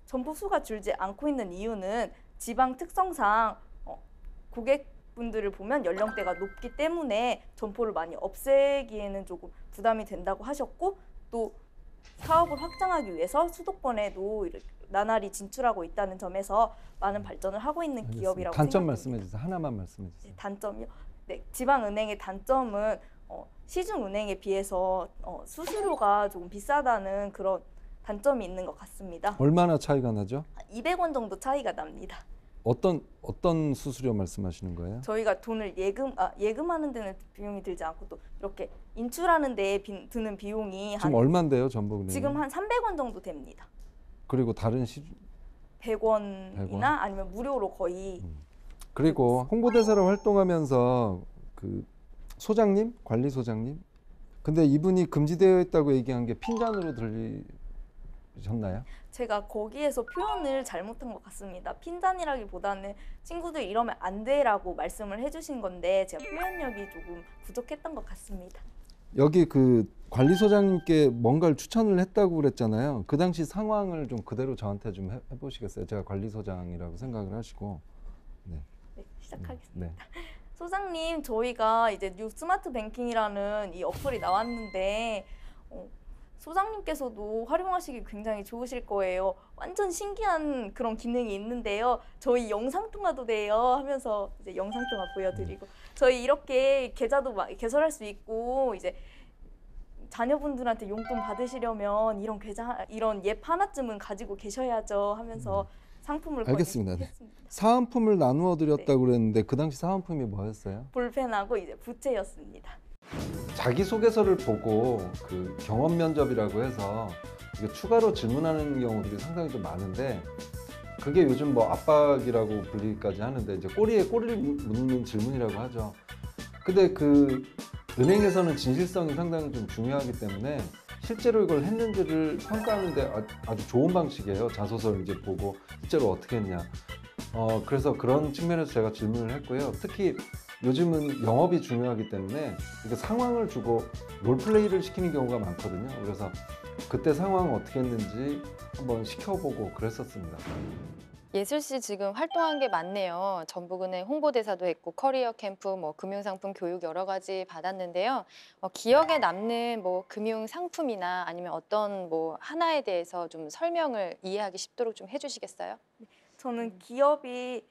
점포 수가 줄지 않고 있는 이유는 지방 특성상 고객분들을 보면 연령대가 높기 때문에 점포를 많이 없애기에는 조금 부담이 된다고 하셨고 또 사업을 확장하기 위해서 수도권에도 나날이 진출하고 있다는 점에서 많은 발전을 하고 있는 기업이라고 단점 생각합니다. 말씀해 주세요. 하나만 말씀해 주세요. 네, 단점이요? 네, 지방은행의 단점은 시중은행에 비해서 수수료가 조금 비싸다는 그런 단점이 있는 것 같습니다. 얼마나 차이가 나죠? 200원 정도 차이가 납니다. 어떤 수수료 말씀하시는 거예요? 저희가 돈을 예금하는 데는 비용이 들지 않고 또 이렇게 인출하는 데에 드는 비용이 지금 얼마인데요, 전북은행? 지금 한 300원 정도 됩니다. 그리고 다른 100원이나 아니면 무료로 거의. 그리고 홍보대사로 활동하면서 그 소장님, 관리소장님, 근데 이분이 금지되어 있다고 얘기한 게 핀잔으로 들리셨나요? 제가 거기에서 표현을 잘못한 것 같습니다. 핀잔이라기보다는 친구들 이러면 안 돼라고 말씀을 해주신 건데 제가 표현력이 조금 부족했던 것 같습니다. 여기 그 관리소장님께 뭔가를 추천을 했다고 그랬잖아요. 그 당시 상황을 좀 그대로 저한테 좀 해보시겠어요? 제가 관리소장이라고 생각을 하시고. 네, 시작하겠습니다. 네. 소장님, 저희가 이제 뉴 스마트 뱅킹이라는 이 어플이 나왔는데 소장님께서도 활용하시기 굉장히 좋으실 거예요. 완전 신기한 그런 기능이 있는데요. 저희 영상통화도 돼요 하면서 이제 영상통화 보여드리고 저희 이렇게 계좌도 개설할 수 있고 이제 자녀분들한테 용돈 받으시려면 이런 계좌, 이런 앱 하나쯤은 가지고 계셔야죠 하면서 상품을 알겠습니다. 네. 했습니다. 사은품을 나누어 드렸다고 그랬는데 그 당시 사은품이 뭐였어요? 볼펜하고 이제 부채였습니다. 자기소개서를 보고 그 경험 면접이라고 해서 이게 추가로 질문하는 경우들이 상당히 좀 많은데 그게 요즘 뭐 압박이라고 불리기까지 하는데 이제 꼬리에 꼬리를 묻는 질문이라고 하죠. 근데 그 은행에서는 진실성이 상당히 좀 중요하기 때문에 실제로 이걸 했는지를 평가하는데 아주 좋은 방식이에요. 자소서를 이제 보고 실제로 어떻게 했냐. 그래서 그런 측면에서 제가 질문을 했고요. 특히 요즘은 영업이 중요하기 때문에 이렇게 상황을 주고 롤플레이를 시키는 경우가 많거든요. 그래서 그때 상황 어떻게 했는지 한번 시켜보고 그랬었습니다. 예슬 씨 지금 활동한 게 많네요. 전북은행 홍보대사도 했고 커리어 캠프, 뭐 금융상품 교육 여러 가지 받았는데요. 기억에 남는 뭐 금융 상품이나 아니면 어떤 뭐 하나에 대해서 좀 설명을 이해하기 쉽도록 좀 해주시겠어요? 저는 기업을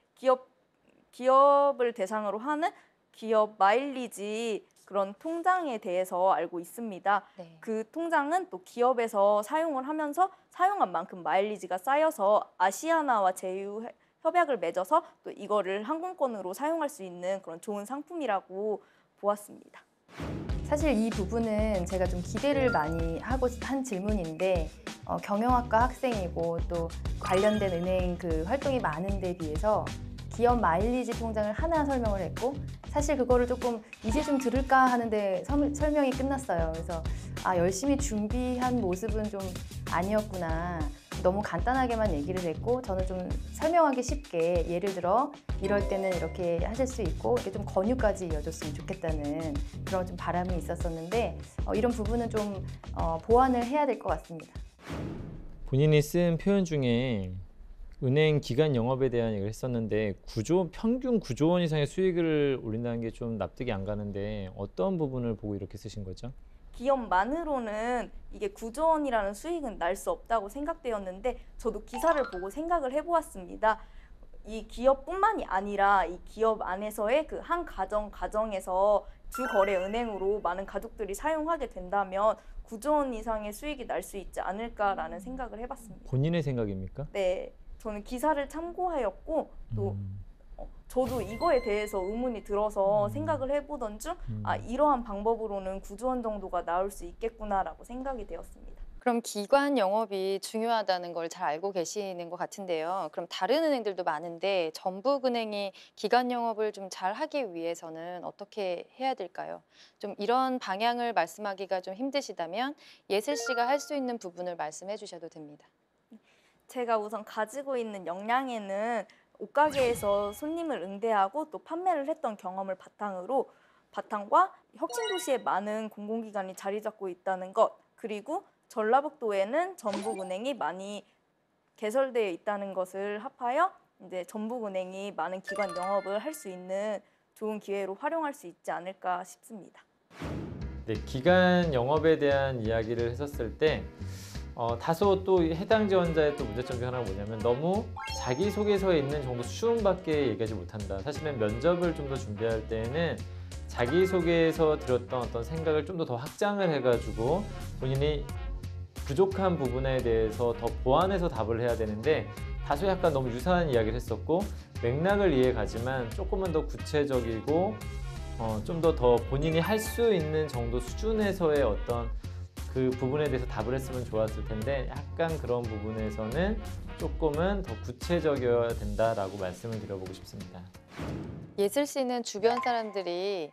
대상으로 하는 기업 마일리지 그런 통장에 대해서 알고 있습니다. 네. 그 통장은 또 기업에서 사용을 하면서 사용한 만큼 마일리지가 쌓여서 아시아나와 제휴 협약을 맺어서 또 이거를 항공권으로 사용할 수 있는 그런 좋은 상품이라고 보았습니다. 자, 사실 이 부분은 제가 좀 기대를 많이 하고 한 질문인데 경영학과 학생이고 또 관련된 은행 그 활동이 많은 데 비해서 기업 마일리지 통장을 하나 설명을 했고 사실 그거를 조금 이제 좀 들을까 하는데 설명이 끝났어요. 그래서 열심히 준비한 모습은 좀 아니었구나. 너무 간단하게만 얘기를 했고 저는 좀 설명하기 쉽게 예를 들어 이럴 때는 이렇게 하실 수 있고 이렇게 좀 권유까지 이어졌으면 좋겠다는 그런 좀 바람이 있었었는데 이런 부분은 좀 보완을 해야 될 것 같습니다. 본인이 쓴 표현 중에 은행 기간 영업에 대한 얘기를 했었는데 평균 9조 원 이상의 수익을 올린다는 게 좀 납득이 안 가는데 어떤 부분을 보고 이렇게 쓰신 거죠? 기업만으로는 이게 9조 원이라는 수익은 날 수 없다고 생각되었는데 저도 기사를 보고 생각을 해보았습니다. 이 기업뿐만이 아니라 이 기업 안에서의 그 한 가정에서 주거래 은행으로 많은 가족들이 사용하게 된다면 9조 원 이상의 수익이 날 수 있지 않을까라는 생각을 해봤습니다. 본인의 생각입니까? 네, 저는 기사를 참고하였고 또 저도 이거에 대해서 의문이 들어서 생각을 해보던 중 이러한 방법으로는 9조 원 정도가 나올 수 있겠구나라고 생각이 되었습니다. 그럼 기관 영업이 중요하다는 걸 잘 알고 계시는 것 같은데요. 그럼 다른 은행들도 많은데 전북은행이 기관 영업을 좀 잘 하기 위해서는 어떻게 해야 될까요? 좀 이런 방향을 말씀하기가 좀 힘드시다면 예슬 씨가 할 수 있는 부분을 말씀해 주셔도 됩니다. 제가 우선 가지고 있는 역량에는 옷가게에서 손님을 응대하고 또 판매를 했던 경험을 바탕과 혁신도시에 많은 공공기관이 자리 잡고 있다는 것, 그리고 전라북도에는 전북은행이 많이 개설되어 있다는 것을 합하여 이제 전북은행이 많은 기관 영업을 할 수 있는 좋은 기회로 활용할 수 있지 않을까 싶습니다. 네, 기간 영업에 대한 이야기를 했었을 때 다소 또 해당 지원자의 또 문제점 중 하나가 뭐냐면 너무 자기소개서에 있는 정도 수준밖에 얘기하지 못한다. 사실은 면접을 좀 더 준비할 때는 자기소개에서 들었던 어떤 생각을 좀 더 확장을 해가지고 본인이 부족한 부분에 대해서 더 보완해서 답을 해야 되는데 다소 약간 너무 유사한 이야기를 했었고 맥락을 이해가지만 조금은 더 구체적이고 좀 더 본인이 할 수 있는 정도 수준에서의 어떤 그 부분에 대해서 답을 했으면 좋았을 텐데 약간 그런 부분에서는 조금은 더 구체적이어야 된다라고 말씀을 드려보고 싶습니다. 예슬 씨는 주변 사람들이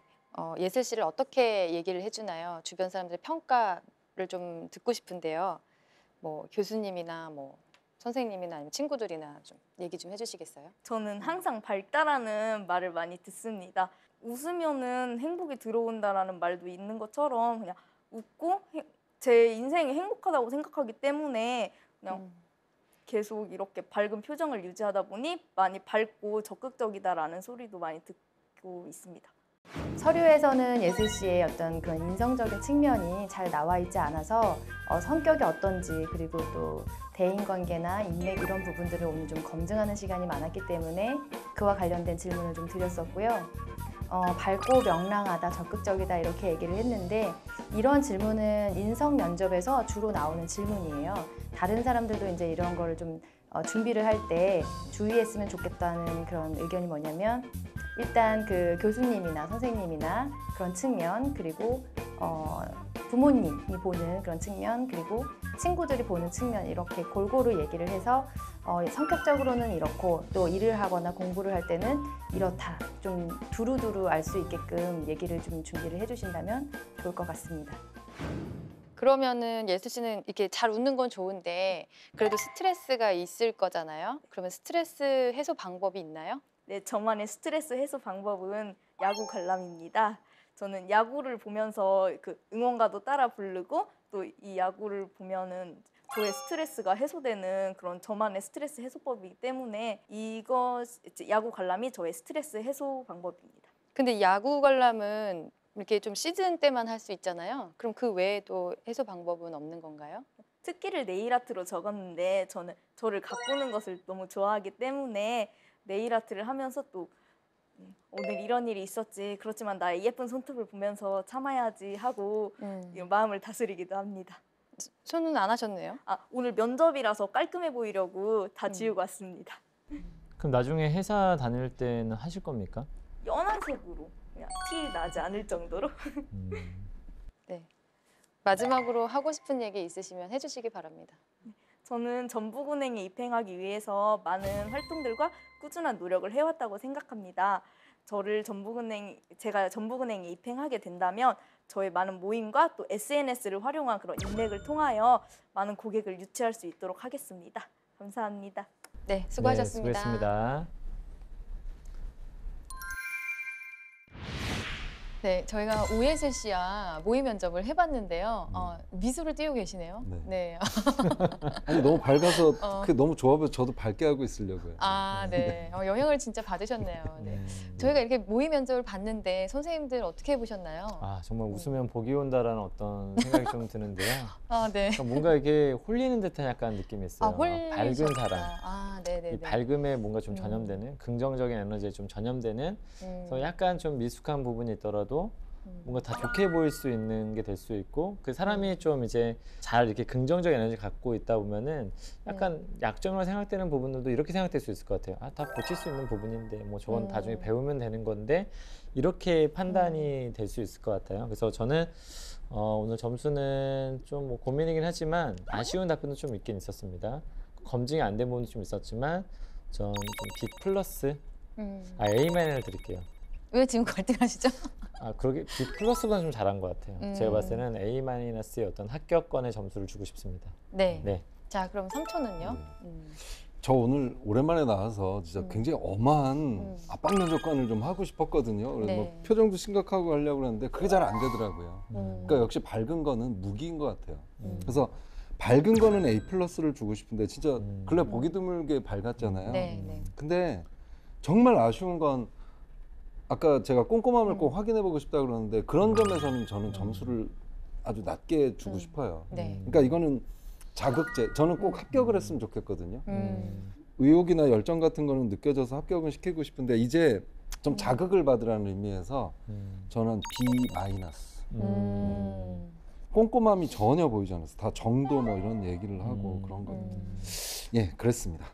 예슬 씨를 어떻게 얘기를 해주나요? 주변 사람들의 평가를 좀 듣고 싶은데요. 뭐 교수님이나 뭐 선생님이나 아니면 친구들이나 좀 얘기 좀 해주시겠어요? 저는 항상 밝다라는 말을 많이 듣습니다. 웃으면은 행복이 들어온다라는 말도 있는 것처럼 그냥 웃고 제 인생이 행복하다고 생각하기 때문에 그냥 계속 이렇게 밝은 표정을 유지하다 보니 많이 밝고 적극적이다라는 소리도 많이 듣고 있습니다. 서류에서는 예슬 씨의 어떤 그런 인성적인 측면이 잘 나와 있지 않아서 성격이 어떤지 그리고 또 대인관계나 인맥 이런 부분들을 오늘 좀 검증하는 시간이 많았기 때문에 그와 관련된 질문을 좀 드렸었고요. 밝고 명랑하다, 적극적이다 이렇게 얘기를 했는데 이런 질문은 인성 면접에서 주로 나오는 질문이에요. 다른 사람들도 이제 이런 거를 좀 준비를 할 때 주의했으면 좋겠다는 그런 의견이 뭐냐면 일단 그 교수님이나 선생님이나 그런 측면 그리고 부모님이 보는 그런 측면 그리고 친구들이 보는 측면 이렇게 골고루 얘기를 해서 성격적으로는 이렇고 또 일을 하거나 공부를 할 때는 이렇다 좀 두루두루 알 수 있게끔 얘기를 좀 준비를 해주신다면 좋을 것 같습니다. 그러면은 예슬 씨는 이렇게 잘 웃는 건 좋은데 그래도 스트레스가 있을 거잖아요. 그러면 스트레스 해소 방법이 있나요? 네, 저만의 스트레스 해소 방법은 야구 관람입니다. 저는 야구를 보면서 그 응원가도 따라 부르고 또 이 야구를 보면은 저의 스트레스가 해소되는 그런 저만의 스트레스 해소법이기 때문에 야구 관람이 저의 스트레스 해소 방법입니다. 근데 야구 관람은 이렇게 좀 시즌 때만 할 수 있잖아요. 그럼 그 외에도 해소 방법은 없는 건가요? 특기를 네일 아트로 적었는데 저는 저를 가꾸는 것을 너무 좋아하기 때문에 네일 아트를 하면서 또 오늘 이런 일이 있었지. 그렇지만 나의 예쁜 손톱을 보면서 참아야지 하고 마음을 다스리기도 합니다. 손은 안 하셨네요? 오늘 면접이라서 깔끔해 보이려고 다 지우고 왔습니다. 그럼 나중에 회사 다닐 때는 하실 겁니까? 연한 색으로 그냥 티 나지 않을 정도로. 네. 마지막으로 하고 싶은 얘기 있으시면 해주시기 바랍니다. 저는 전북은행에 입행하기 위해서 많은 활동들과 꾸준한 노력을 해왔다고 생각합니다. 제가 전북은행에 입행하게 된다면 저의 많은 모임과 또 SNS를 활용한 그런 인맥을 통하여 많은 고객을 유치할 수 있도록 하겠습니다. 감사합니다. 네, 수고하셨습니다. 네, 수고했습니다. 네, 저희가 오예슬 씨와 모의 면접을 해봤는데요. 미소를 띄우고 계시네요. 네. 아니 너무 밝아서 그게 너무 좋아 보여서 저도 밝게 하고 있으려고요. 아, 네. 영향을 진짜 받으셨네요. 네. 저희가 이렇게 모의 면접을 봤는데 선생님들 어떻게 해보셨나요? 아, 정말 웃으면 복이 온다라는 어떤 생각이 좀 드는데요. 아, 네. 그러니까 뭔가 이게 홀리는 듯한 약간 느낌이 있어요. 밝은 사람. 아, 네네. 이 밝음에 뭔가 좀 전염되는 긍정적인 에너지에 좀 전염되는 그래서 약간 좀 미숙한 부분이 있더라도 뭔가 다 좋게 보일 수 있는 게 될 수 있고 그 사람이 좀 이제 잘 이렇게 긍정적인 에너지 갖고 있다 보면은 약간 약점으로 생각되는 부분들도 이렇게 생각될 수 있을 것 같아요. 아, 다 고칠 수 있는 부분인데 뭐 저건 나중에 배우면 되는 건데 이렇게 판단이 될 수 있을 것 같아요. 그래서 저는 오늘 점수는 좀 뭐 고민이긴 하지만 아쉬운 답변도 좀 있긴 있었습니다. 검증이 안 된 부분도 좀 있었지만 전 좀 B 플러스 A-를 드릴게요. 왜 지금 갈등하시죠? 아, 그러게 B 플러스보다 좀 잘한 것 같아요. 제가 봤을 때는 A-의 어떤 합격권의 점수를 주고 싶습니다. 네. 네. 자, 그럼 3초는요? 저 오늘 오랜만에 나와서 진짜 굉장히 엄한 압박 면접관을 좀 하고 싶었거든요. 그래서 뭐 표정도 심각하고 하려고 그랬는데 그게 잘 안 되더라고요. 그러니까 역시 밝은 거는 무기인 것 같아요. 그래서 밝은 거는 A 플러스를 주고 싶은데 진짜 근래 보기 드물게 밝았잖아요. 근데 정말 아쉬운 건 아까 제가 꼼꼼함을 꼭 확인해보고 싶다 그러는데 그런 점에서는 저는 점수를 아주 낮게 주고 싶어요. 그러니까 이거는 자극제. 저는 꼭 합격을 했으면 좋겠거든요. 의욕이나 열정 같은 거는 느껴져서 합격은 시키고 싶은데 이제 좀 자극을 받으라는 의미에서 저는 B 마이너스. 꼼꼼함이 전혀 보이지 않았어요. 다 정도 뭐 이런 얘기를 하고 그런 거. 예, 그랬습니다.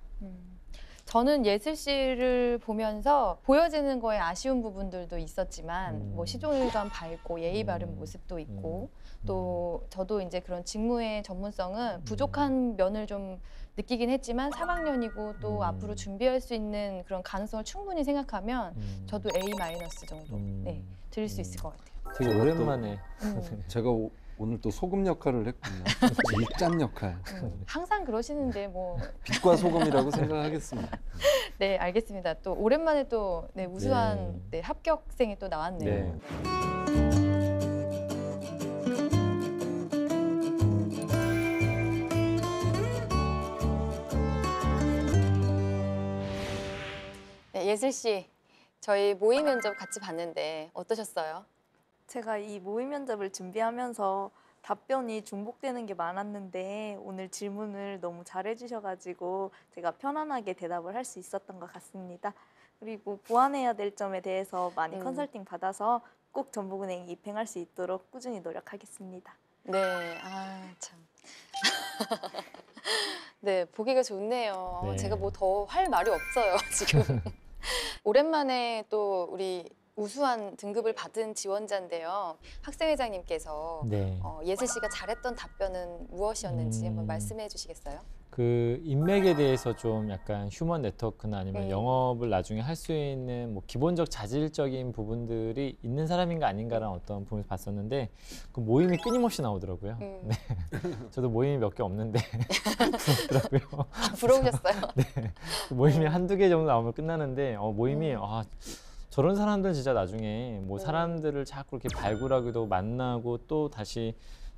저는 예슬 씨를 보면서 보여지는 거에 아쉬운 부분들도 있었지만 뭐 시종일관 밝고 예의 바른 모습도 있고 또 저도 이제 그런 직무의 전문성은 부족한 면을 좀 느끼긴 했지만 3학년이고 또 앞으로 준비할 수 있는 그런 가능성을 충분히 생각하면 저도 A- 정도 드릴 수 있을 것 같아요. 되게 오랜만에 제가 오늘 또 소금 역할을 했군요. 일짠 역할. 항상 그러시는데 뭐 빛과 소금이라고 생각하겠습니다. 네, 알겠습니다. 또 오랜만에 또 우수한 합격생이 또 나왔네요. 네, 예슬 씨, 저희 모의 면접 같이 봤는데 어떠셨어요? 제가 이 모의 면접을 준비하면서 답변이 중복되는 게 많았는데 오늘 질문을 너무 잘해주셔가지고 제가 편안하게 대답을 할 수 있었던 것 같습니다. 그리고 보완해야 될 점에 대해서 많이 컨설팅 받아서 꼭 전북은행에 입행할 수 있도록 꾸준히 노력하겠습니다. 네, 아 참. 네, 보기가 좋네요. 네. 제가 뭐 더 할 말이 없어요, 지금. 오랜만에 또 우리 우수한 등급을 받은 지원자인데요. 학생회장님께서 예슬 씨가 잘했던 답변은 무엇이었는지 한번 말씀해 주시겠어요? 그 인맥에 대해서 좀 약간 휴먼 네트워크나 아니면 영업을 나중에 할 수 있는 뭐 기본적 자질적인 부분들이 있는 사람인가 아닌가라는 어떤 부분을 봤었는데 그 모임이 끊임없이 나오더라고요. 네. 저도 모임이 몇 개 없는데 부럽더라고요. 아, 부러우셨어요? 네. 모임이 한두 개 정도 나오면 끝나는데 모임이 저런 사람들 진짜 나중에 뭐 사람들을 자꾸 이렇게 발굴하기도 만나고 또 다시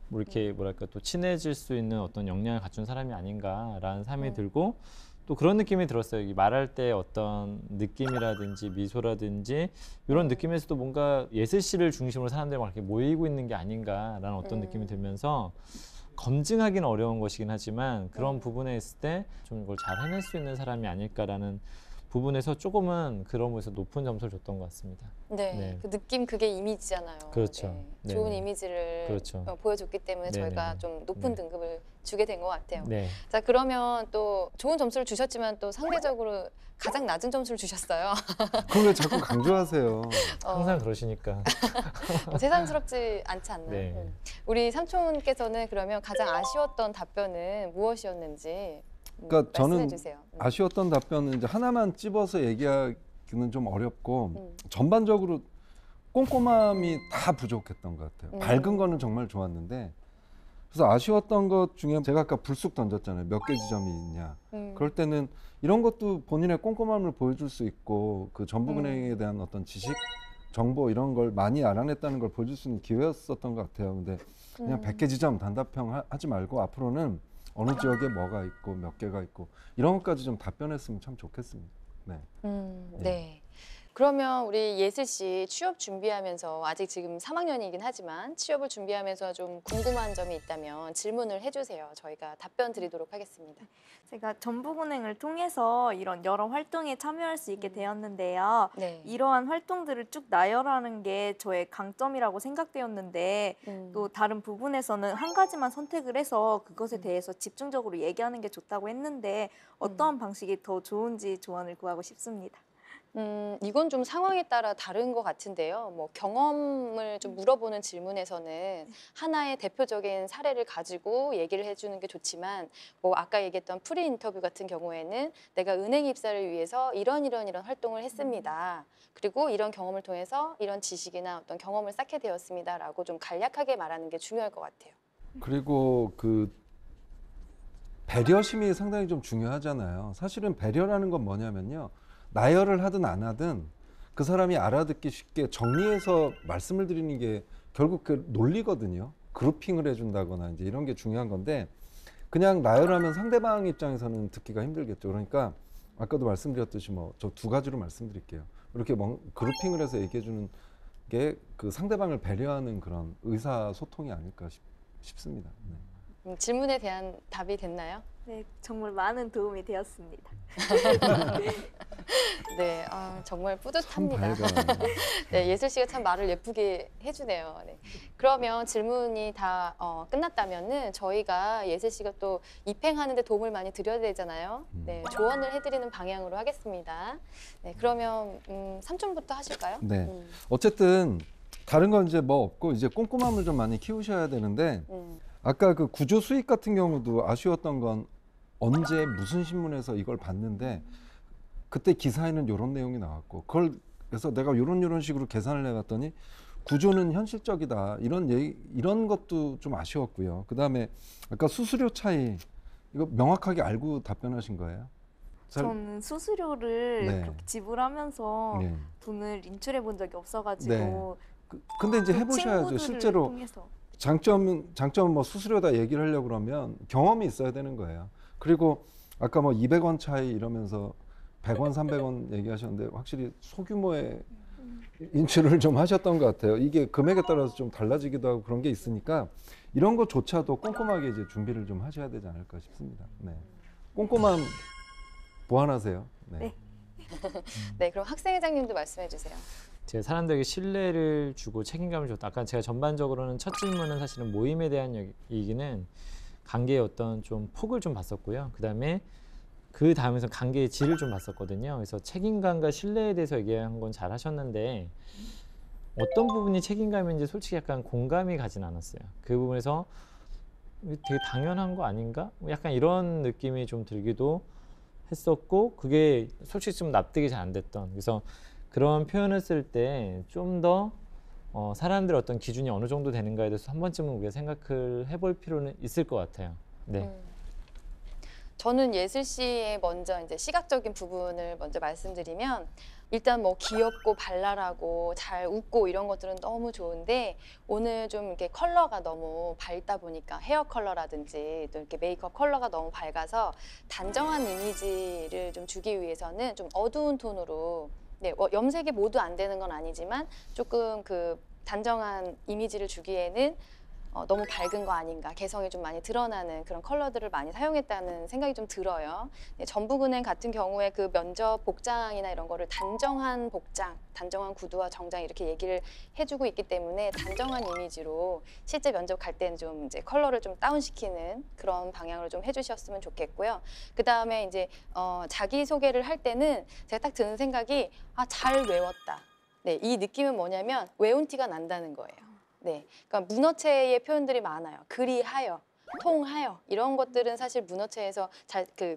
뭐 이렇게 뭐랄까 또 친해질 수 있는 어떤 역량을 갖춘 사람이 아닌가라는 생각이 들고 또 그런 느낌이 들었어요. 이 말할 때 어떤 느낌이라든지 미소라든지 이런 느낌에서도 뭔가 예슬 씨를 중심으로 사람들이 막 이렇게 모이고 있는 게 아닌가라는 어떤 느낌이 들면서 검증하기는 어려운 것이긴 하지만 그런 부분에 있을 때 좀 이걸 잘 해낼 수 있는 사람이 아닐까라는 부분에서 조금은 그런 부분에서 높은 점수를 줬던 것 같습니다. 네, 네. 그 느낌 그게 이미지잖아요. 그렇죠. 네. 좋은 네네. 이미지를 그렇죠. 보여줬기 때문에 네네네. 저희가 좀 높은 네. 등급을 주게 된 것 같아요. 네. 자, 그러면 또 좋은 점수를 주셨지만 또 상대적으로 가장 낮은 점수를 주셨어요. 그걸 왜 자꾸 강조하세요? 항상 그러시니까. 세상스럽지 않지 않나요? 네. 우리 삼촌께서는 그러면 가장 아쉬웠던 답변은 무엇이었는지 그러니까 말씀해 저는 주세요. 아쉬웠던 답변은 이제 하나만 찝어서 얘기하기는 좀 어렵고 전반적으로 꼼꼼함이 다 부족했던 것 같아요. 밝은 거는 정말 좋았는데 그래서 아쉬웠던 것 중에 제가 아까 불쑥 던졌잖아요. 몇 개 지점이 있냐. 그럴 때는 이런 것도 본인의 꼼꼼함을 보여줄 수 있고 그 전북은행에 대한 어떤 지식, 정보 이런 걸 많이 알아냈다는 걸 보여줄 수 있는 기회였었던 것 같아요. 근데 그냥 100개 지점 단답형 하지 말고 앞으로는 어느 지역에 뭐가 있고 몇 개가 있고 이런 것까지 좀 답변했으면 참 좋겠습니다. 네. 네. 그러면 우리 예슬 씨 취업 준비하면서 아직 지금 3학년이긴 하지만 취업을 준비하면서 좀 궁금한 점이 있다면 질문을 해주세요. 저희가 답변 드리도록 하겠습니다. 제가 전북은행을 통해서 이런 여러 활동에 참여할 수 있게 되었는데요. 네. 이러한 활동들을 쭉 나열하는 게 저의 강점이라고 생각되었는데 또 다른 부분에서는 한 가지만 선택을 해서 그것에 대해서 집중적으로 얘기하는 게 좋다고 했는데 어떠한 방식이 더 좋은지 조언을 구하고 싶습니다. 이건 좀 상황에 따라 다른 것 같은데요. 뭐 경험을 좀 물어보는 질문에서는 하나의 대표적인 사례를 가지고 얘기를 해주는 게 좋지만 뭐 아까 얘기했던 프리 인터뷰 같은 경우에는 내가 은행 입사를 위해서 이런 활동을 했습니다. 그리고 이런 경험을 통해서 이런 지식이나 어떤 경험을 쌓게 되었습니다라고 좀 간략하게 말하는 게 중요할 것 같아요. 그리고 그 배려심이 상당히 좀 중요하잖아요. 사실은 배려라는 건 뭐냐면요. 나열을 하든 안 하든 그 사람이 알아듣기 쉽게 정리해서 말씀을 드리는 게 결국 그 논리거든요. 그룹핑을 해준다거나 이제 이런 게 중요한 건데 그냥 나열하면 상대방 입장에서는 듣기가 힘들겠죠. 그러니까 아까도 말씀드렸듯이 뭐 저 두 가지로 말씀드릴게요. 이렇게 그룹핑을 해서 얘기해주는 게 그 상대방을 배려하는 그런 의사소통이 아닐까 싶습니다. 네. 질문에 대한 답이 됐나요? 네, 정말 많은 도움이 되었습니다. 네, 정말 뿌듯합니다. 네, 예슬 씨가 참 말을 예쁘게 해주네요. 네. 그러면 질문이 다 끝났다면은 저희가 예슬 씨가 또 입행하는데 도움을 많이 드려야 되잖아요. 네, 조언을 해드리는 방향으로 하겠습니다. 네, 그러면 삼촌부터 하실까요? 네, 어쨌든 다른 건 이제 뭐 없고 이제 꼼꼼함을 좀 많이 키우셔야 되는데 아까 그 구조 수익 같은 경우도 아쉬웠던 건 언제 무슨 신문에서 이걸 봤는데 그때 기사에는 이런 내용이 나왔고 그걸 그래서 내가 이런 식으로 계산을 해봤더니 구조는 현실적이다 이런 것도 좀 아쉬웠고요. 그다음에 아까 수수료 차이 이거 명확하게 알고 답변하신 거예요? 저는 수수료를 네. 그렇게 지불하면서 네. 돈을 인출해 본 적이 없어가지고 네. 근데 이제 그 해보셔야죠. 친구들을 실제로 통해서. 장점은 뭐 수수료다 얘기를 하려고 그러면 경험이 있어야 되는 거예요. 그리고 아까 뭐 200원 차이 이러면서 100원, 300원 얘기하셨는데 확실히 소규모의 인출을 좀 하셨던 것 같아요. 이게 금액에 따라서 좀 달라지기도 하고 그런 게 있으니까 이런 것조차도 꼼꼼하게 이제 준비를 좀 하셔야 되지 않을까 싶습니다. 네. 꼼꼼함 보완하세요. 네. 네, 그럼 학생회장님도 말씀해 주세요. 제가 사람들에게 신뢰를 주고 책임감을 줬다. 아까 제가 전반적으로는 첫 질문은 사실은 모임에 대한 얘기는 관계의 어떤 좀 폭을 좀 봤었고요. 그다음에 그 다음에서 관계의 질을 좀 봤었거든요. 그래서 책임감과 신뢰에 대해서 얘기한 건 잘 하셨는데 어떤 부분이 책임감인지 솔직히 약간 공감이 가진 않았어요. 그 부분에서 되게 당연한 거 아닌가? 약간 이런 느낌이 좀 들기도 했었고 그게 솔직히 좀 납득이 잘 안 됐던 그래서 그런 표현을 쓸 때 좀 더 사람들 어떤 기준이 어느 정도 되는가에 대해서 한 번쯤은 우리가 생각을 해볼 필요는 있을 것 같아요. 네. 저는 예슬 씨의 먼저 이제 시각적인 부분을 먼저 말씀드리면 일단 뭐 귀엽고 발랄하고 잘 웃고 이런 것들은 너무 좋은데 오늘 좀 이렇게 컬러가 너무 밝다 보니까 헤어 컬러라든지 또 이렇게 메이크업 컬러가 너무 밝아서 단정한 이미지를 좀 주기 위해서는 좀 어두운 톤으로 네, 염색이 모두 안 되는 건 아니지만 조금 그 단정한 이미지를 주기에는 너무 밝은 거 아닌가, 개성이 좀 많이 드러나는 그런 컬러들을 많이 사용했다는 생각이 좀 들어요. 네, 전북은행 같은 경우에 그 면접 복장이나 이런 거를 단정한 복장, 단정한 구두와 정장 이렇게 얘기를 해주고 있기 때문에 단정한 이미지로 실제 면접 갈 때는 좀 이제 컬러를 좀 다운시키는 그런 방향으로 좀 해주셨으면 좋겠고요. 그 다음에 이제 자기 소개를 할 때는 제가 딱 드는 생각이 잘 외웠다. 네, 이 느낌은 뭐냐면 외운 티가 난다는 거예요. 네, 그러니까 문어체의 표현들이 많아요. 그리하여, 통하여 이런 것들은 사실 문어체에서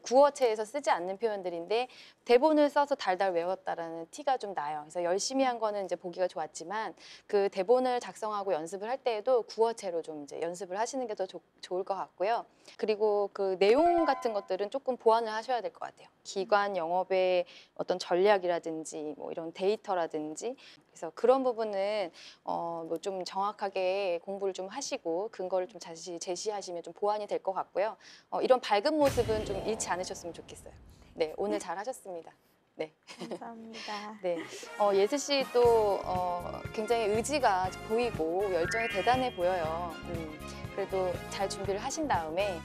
구어체에서 쓰지 않는 표현들인데 대본을 써서 달달 외웠다라는 티가 좀 나요. 그래서 열심히 한 거는 이제 보기가 좋았지만 그 대본을 작성하고 연습을 할 때에도 구어체로 좀 이제 연습을 하시는 게 더 좋을 것 같고요. 그리고 그 내용 같은 것들은 조금 보완을 하셔야 될 것 같아요. 기관 영업의 어떤 전략이라든지 뭐 이런 데이터라든지 그래서 그런 부분은 뭐 좀 정확하게 공부를 좀 하시고 근거를 좀 다시 제시하시면 좀 보완이 될 것 같고요. 이런 밝은 모습은 좀 잃지 않으셨으면 좋겠어요. 네, 오늘 잘 하셨습니다. 네. 감사합니다. 네, 예슬 씨도 굉장히 의지가 보이고 열정이 대단해 보여요. 그래도 잘 준비를 하신 다음에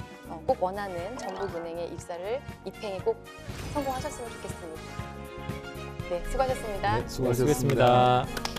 꼭 원하는 전북은행에 입행에 꼭 성공하셨으면 좋겠습니다. 네, 수고하셨습니다. 네, 수고하셨습니다.